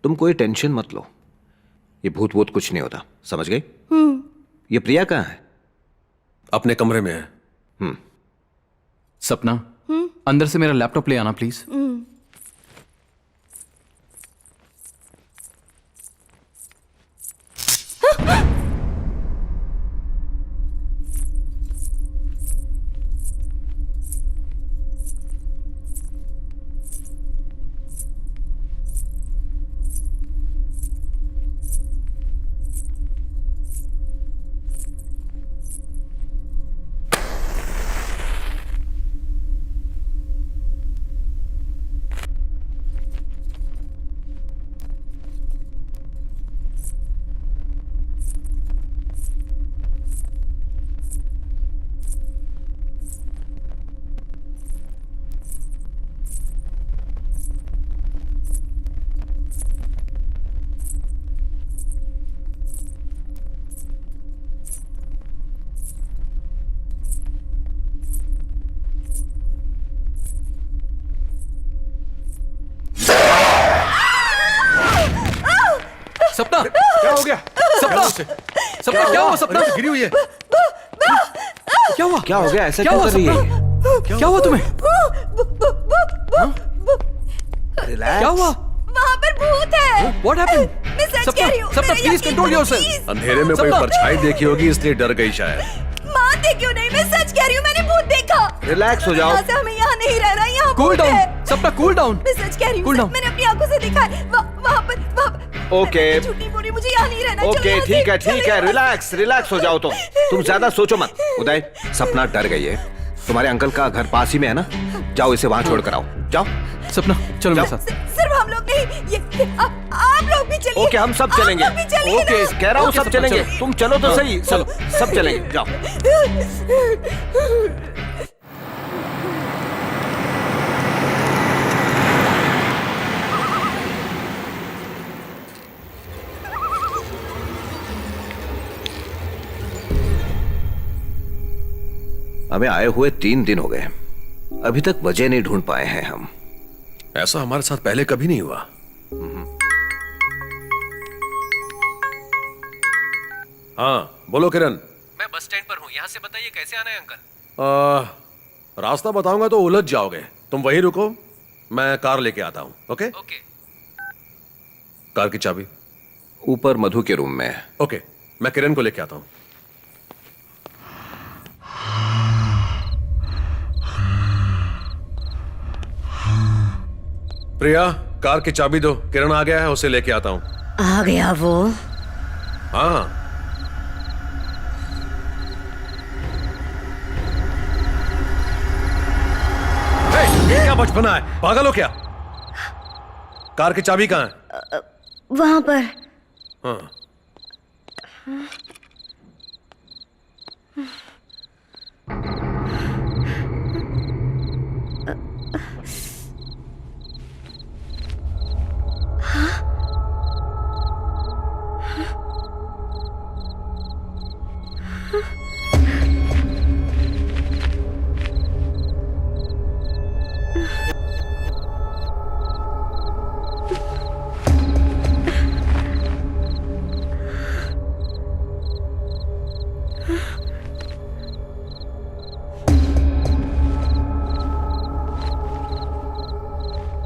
तुम कोई टेंशन मत लो। ये भूत वूत कुछ नहीं होता, समझ गई? ये प्रिया कहाँ है? अपने कमरे में है। सपना, अंदर से मेरा लैपटॉप ले आना प्लीज। सपना क्या हो गया? सपना क्या हुआ? सपना गिरी हुई है। क्या हुआ? क्या हो गया? ऐसा क्या क्यों हुआ कर रही है? क्या हुआ तुम्हें? रिलैक्स। क्या हुआ? वहाँ पर भूत है। What happened? मैं सच कह रही हूँ। सपना मेरा प्लीज यकीन कंट्रोल करो, योरसेल्फ। please। अंधेरे में कोई परछाई देखी होगी इसलिए डर गई शायद। मानते क्यों नहीं? मैं सच कह रही हूँ, मैंने भूत देखा। रिलैक्स हो जाओ। यहाँ से हमें यहाँ नहीं रहना, यहाँ कूल भूत है। डाउन सपना, कूल डाउन। मैं सच कह रही Cool हूँ, down. मैंने अपनी आंखों से देखा है। वहाँ पर ओके मैं झूठ नहीं बोल रही, मुझे यहाँ नहीं रहना। चलो ओके यहाँ से, ठीक है चलो ठीक है, यहाँ से। रिलैक्स हो जाओ। तुम ज्यादा सोचो मत। उदय, सपना डर गई है। तुम्हारे अंकल का घर पास ही में है ना, जाओ इसे वहां छोड़ कर आओ। जाओ सपना चलो मेरे साथ। सिर्फ हम लोग नहीं, ये आप लोग भी चलिए। ओके हम सब चलेंगे। आप भी चलिए ना। ओके कह रहा हूँ सब चलेंगे। तुम चलो तो सही। चलो। सब चलेंगे, जाओ। हमें आए हुए 3 दिन हो गए, अभी तक वजह नहीं ढूंढ पाए हैं हम। ऐसा हमारे साथ पहले कभी नहीं हुआ। हाँ बोलो किरण। मैं बस स्टैंड पर हूँ, यहाँ से बताइए कैसे आना है अंकल। रास्ता बताऊंगा तो उलझ जाओगे, तुम वहीं रुको, मैं कार लेके आता हूँ। Okay okay. कार की चाबी ऊपर मधु के रूम में है। ओके, मैं किरण को लेके आता हूँ। प्रिया कार की चाबी दो, किरण आ गया है, उसे लेके आता हूँ। आ गया वो? हाँ ये क्या बचपना है, पागल हो क्या? कार की चाबी कहाँ है? वहां पर। हाँ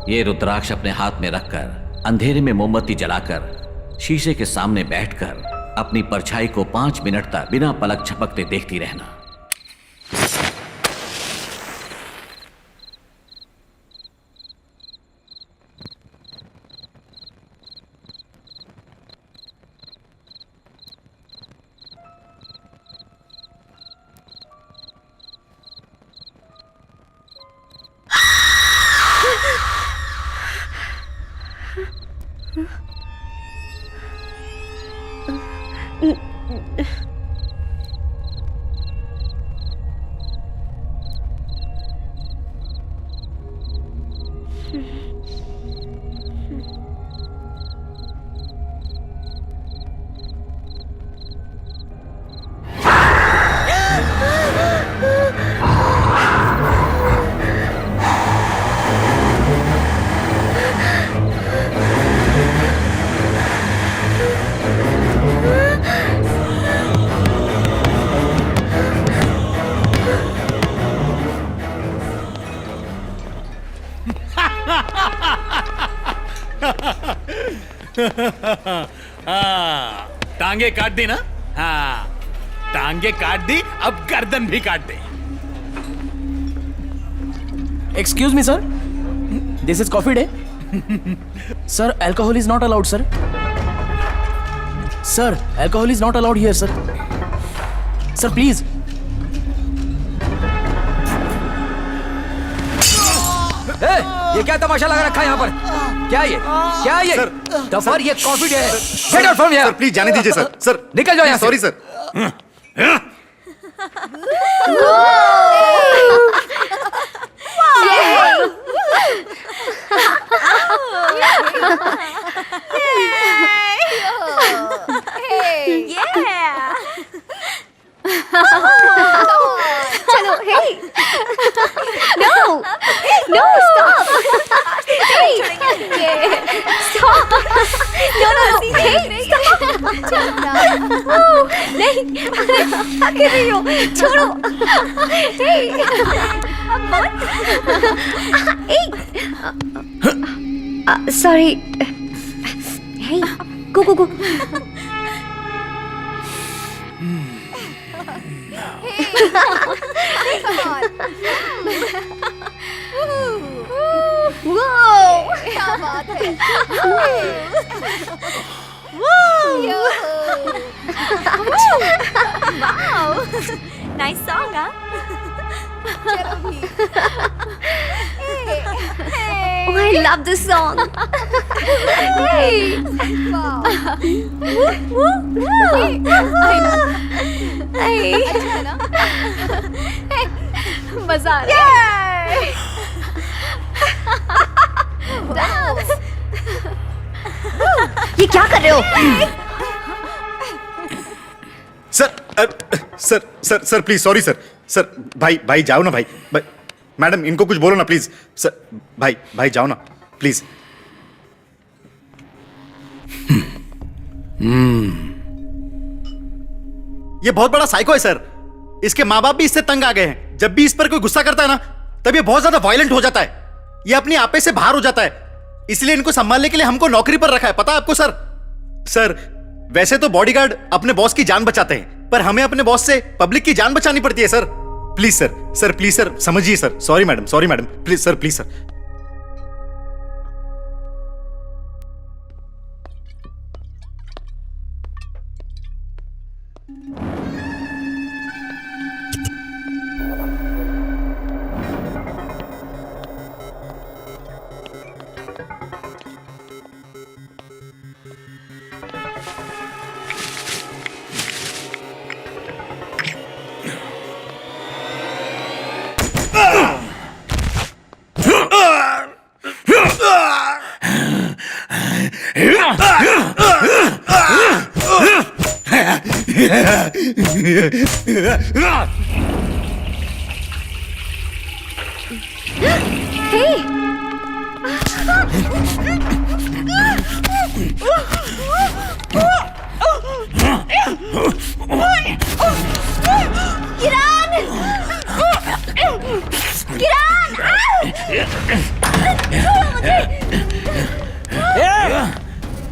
ये रुद्राक्ष अपने हाथ में रखकर अंधेरे में मोमबत्ती जलाकर शीशे के सामने बैठकर अपनी परछाई को 5 मिनट तक बिना पलक झपकते देखती रहना। हाँ, टांगे काट दी ना? हाँ, टांगे काट दी, अब गर्दन भी काट दे। Excuse me, sir. This is coffee day. Sir, alcohol is not allowed, sir. Sir, alcohol is not allowed here, sir. Sir, please. ए, ये क्या तमाशा लगा रखा है यहाँ पर? क्या ये? क्या ये? दफर ये कॉफी डे है। Get out from here. Sir please जाने दीजिए सर। सर निकल जाओ यहाँ से। Sorry sir. चलो, hey! No! No, stop! Hey! Stop! No, hey! Stop! Oh, नहीं! क्या कर रही हो? छोड़ो! Hey! Hey! Sorry. Hey! Go, go, go! Wow! क्या बात है? Wow! Nice song, huh? Oh, I love this song. Hey! Wow! मजा आ रहा है। ये क्या कर रहे हो? सर प्लीज सॉरी सर भाई जाओ ना भाई मैडम इनको कुछ बोलो ना प्लीज सर भाई जाओ ना प्लीज। ये बहुत बड़ा साइको है सर। इसके माँ बाप भी इससे तंग आ गए हैं। जब भी इस पर कोई गुस्सा करता है ना तब ये बहुत ज्यादा वायलेंट हो जाता है। ये अपनी आपे से बाहर हो जाता है। इसलिए इनको संभालने के लिए हमको नौकरी पर रखा है। पता है आपको सर वैसे तो बॉडीगार्ड अपने बॉस की जान बचाते हैं पर हमें अपने बॉस से पब्लिक की जान बचानी पड़ती है सर। प्लीज सर समझिए sir. Sorry madam please sir.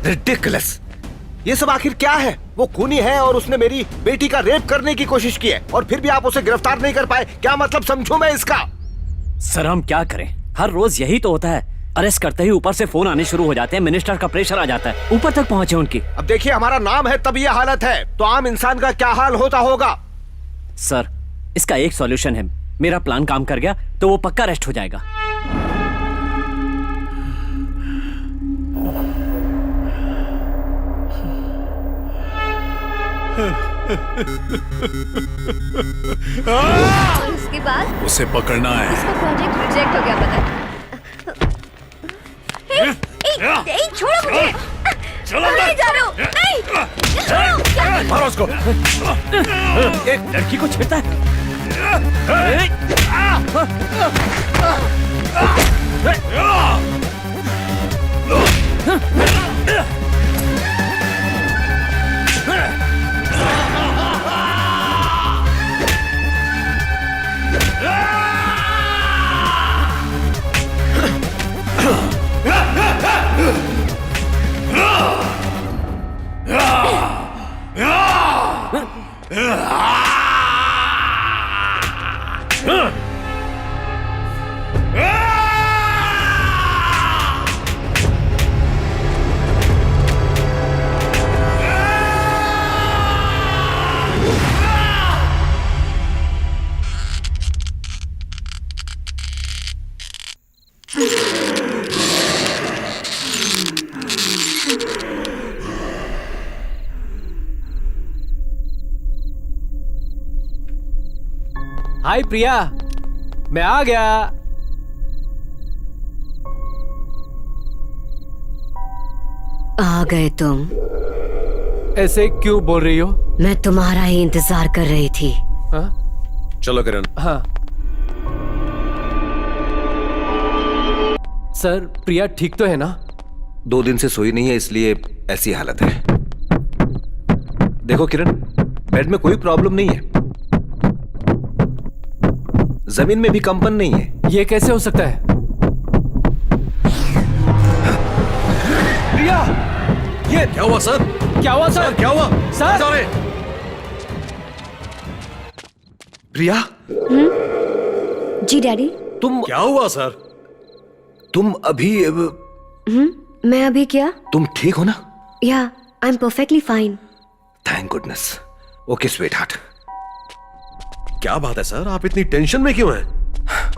Ridiculous. ये सब आखिर क्या है? वो खूनी है और उसने मेरी बेटी का रेप करने की कोशिश की है और फिर भी आप उसे गिरफ्तार नहीं कर पाए। क्या मतलब समझूं मैं इसका? सर हम क्या करें, हर रोज यही तो होता है। अरेस्ट करते ही ऊपर से फोन आने शुरू हो जाते हैं, मिनिस्टर का प्रेशर आ जाता है, ऊपर तक पहुंचे उनकी। अब देखिए हमारा नाम है तब ये हालत है, तो आम इंसान का क्या हाल होता होगा? सर इसका एक सॉल्यूशन है, मेरा प्लान काम कर गया तो वो पक्का अरेस्ट हो जाएगा। इसके बाद उसे पकड़ना है। इसका प्रोजेक्ट रिजेक्ट हो गया पता है। छोड़ो मुझे। चलो नहीं जा रहे हो। नहीं छोड़ो। मारो उसको। एक लड़की को छेड़ता है। हाय प्रिया, मैं आ गया। आ गए तुम? ऐसे क्यों बोल रही हो? मैं तुम्हारा ही इंतजार कर रही थी। हाँ? चलो किरण। हाँ सर, प्रिया ठीक तो है ना? 2 दिन से सोई नहीं है इसलिए ऐसी हालत है। देखो किरण, बेड में कोई प्रॉब्लम नहीं है, जमीन में भी कंपन नहीं है। ये कैसे हो सकता है? प्रिया, ये क्या हुआ सर? क्या हुआ सर? क्या हुआ सर? प्रिया? जी डैडी। तुम क्या हुआ सर? तुम अभी मैं अभी क्या? तुम ठीक हो ना? या I am perfectly fine. Thank goodness. Okay sweet heart. क्या बात है सर, आप इतनी टेंशन में क्यों हैं?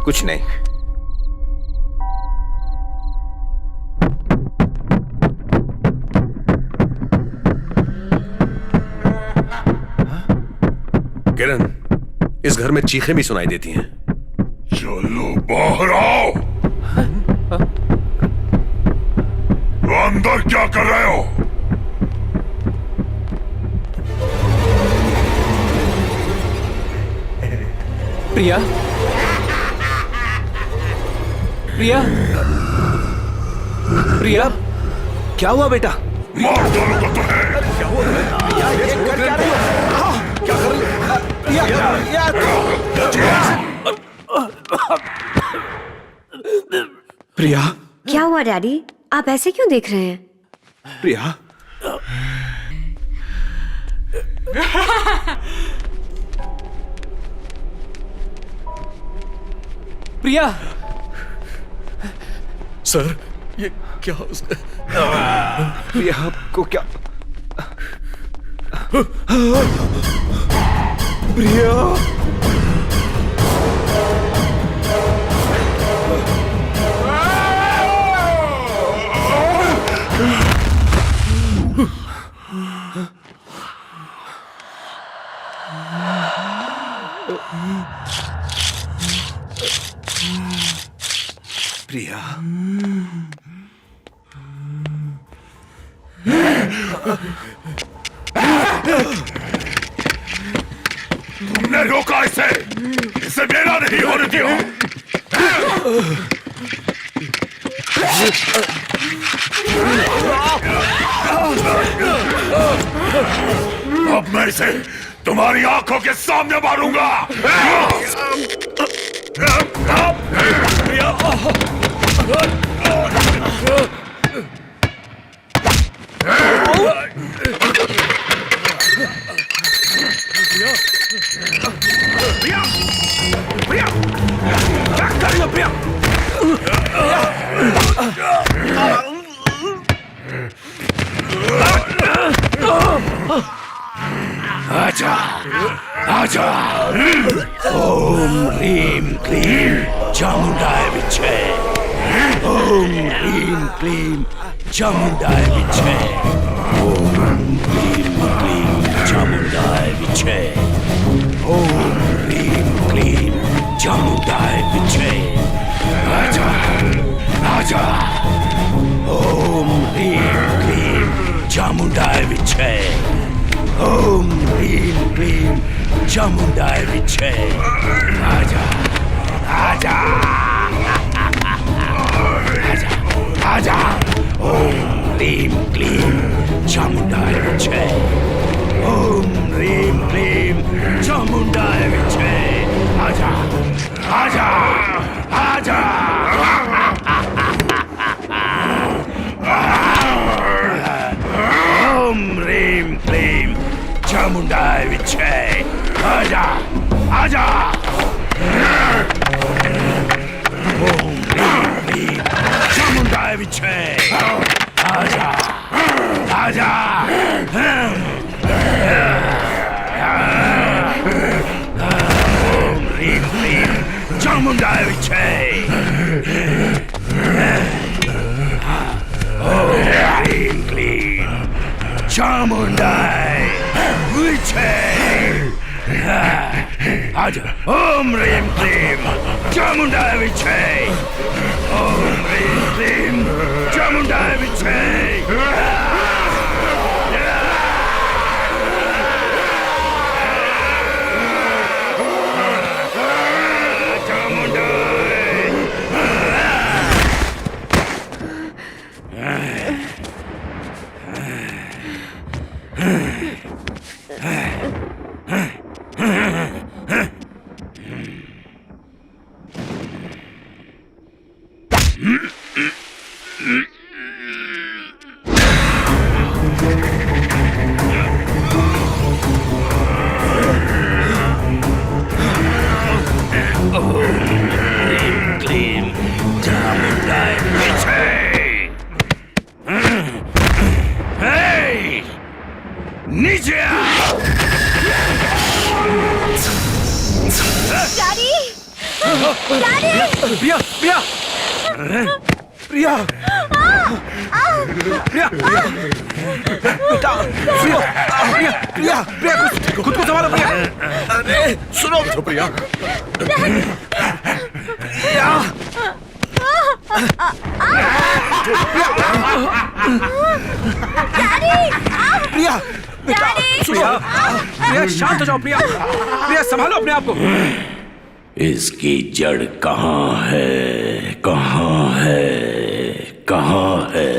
कुछ नहीं। किरण, इस घर में चीखें भी सुनाई देती हैं। चलो बाहर आओ। अंदर क्या कर रहे हो? प्रिया, प्रिया, प्रिया, क्या हुआ बेटा? मार दोनों को तो है। क्या हुआ? ये कर क्या रहे हो? क्या कर रहे हो? प्रिया, क्या हुआ डैडी? आप ऐसे क्यों देख रहे हैं? प्रिया, प्रिया, सर, ये क्या उसने? प्रिया आपको क्या? प्रिया, प्रिया, तुमने रोका इसे, इसे मेरा नहीं होने दिया। अब मैं इसे तुम्हारी आंखों के सामने मारूंगा। आजा, आजा। ओम ह्रीम क्लीम चामुंडाय विचे। ओम ह्रीम क्लीम चामुंडाय विचे। ओम ह्रीम क्लीम चामुंडाय विचे। ओम ह्रीम क्लीम चामुंडाय विचे। आजा, आजा। ओम ह्रीम क्लीम चामुंडाय विचे। ओम ह्रीम क्लीम चामुंडाय विचे। आजा, आजा, आजा, आजा। ओम ह्रीम क्लीम चामुंडाय विचे। ओम ह्रीम क्लीम चामुंडाय विचे। आजा, आजा, आजा। ओम ह्रीम क्लीम चामुंडाय विचे। आजा, आजा। ओम ह्रीम क्लीम चामुंडाय विचे। आजा, आजा। ओम ह्रीम क्लीम चामुंडाय विचे। ओम ह्रीम क्लीम चामुंडाय विचे। आजा। ओम ह्रीम क्लीम चामुंडाय विचे। ओम ह्रीम क्लीम चामुंडाय विचे। नीचे आओ। डैडी, डैडी, प्रिया, प्रिया, प्रिया, प्रिया, बेटा, प्रिया, प्रिया, प्रिया, खुद को संभालो प्रिया। सुनो प्रिया। प्रिया बेटा, प्रिया प्रिया शांत हो जाओ। प्रिया प्रिया संभालो अपने आप को। इसकी जड़ कहाँ है, कहाँ है, कहाँ है?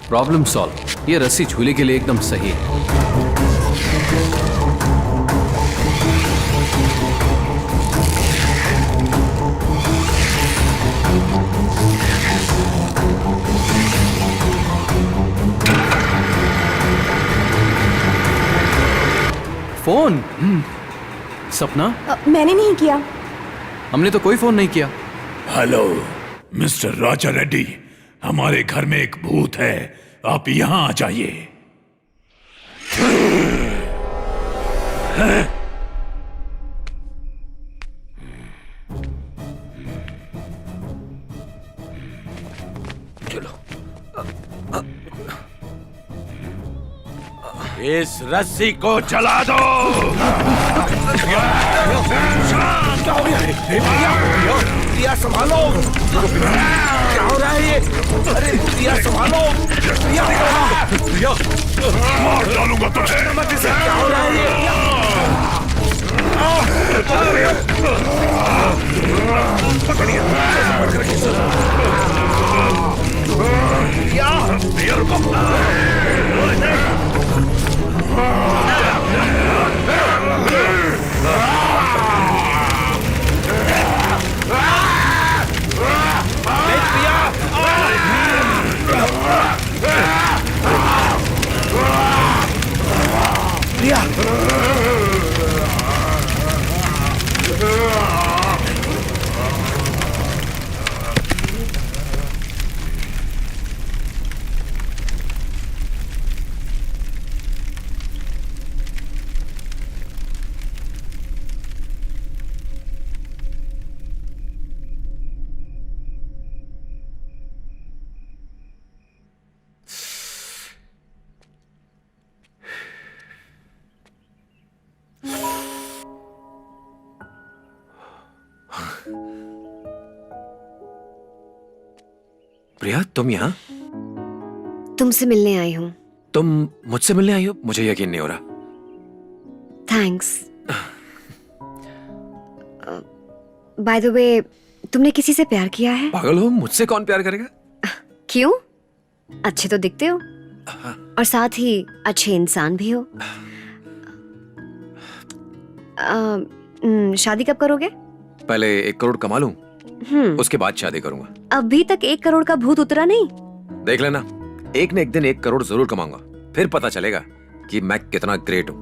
Problem solve. ये रस्सी झूले के लिए एकदम सही है। फोन? सपना? मैंने नहीं किया। हमने तो कोई फोन नहीं किया। हेलो मिस्टर राजा रेड्डी, हमारे घर में एक भूत है, आप यहां आ जाइए। इस रस्सी को जला दो। प्रिया संभालो, क्या हो रहा है ये? अरे प्रिया संभालो, प्रिया मार डालूंगा तुझे। क्या हो रहा है ये? प्रिया तुम यहाँ? तुमसे मिलने आई हूँ। तुम मुझसे मिलने आई हो? मुझे यकीन नहीं हो रहा। थैंक्स। बाय द वे, तुमने किसी से प्यार किया है? पागल हो, मुझसे कौन प्यार करेगा? क्यों? अच्छे तो दिखते हो और साथ ही अच्छे इंसान भी हो। शादी कब करोगे? पहले 1 करोड़ कमा लूं, उसके बाद शादी करूंगा। अभी तक 1 करोड़ का भूत उतरा नहीं? देख लेना, एक न एक दिन 1 करोड़ जरूर कमाऊंगा, फिर पता चलेगा कि मैं कितना ग्रेट हूं।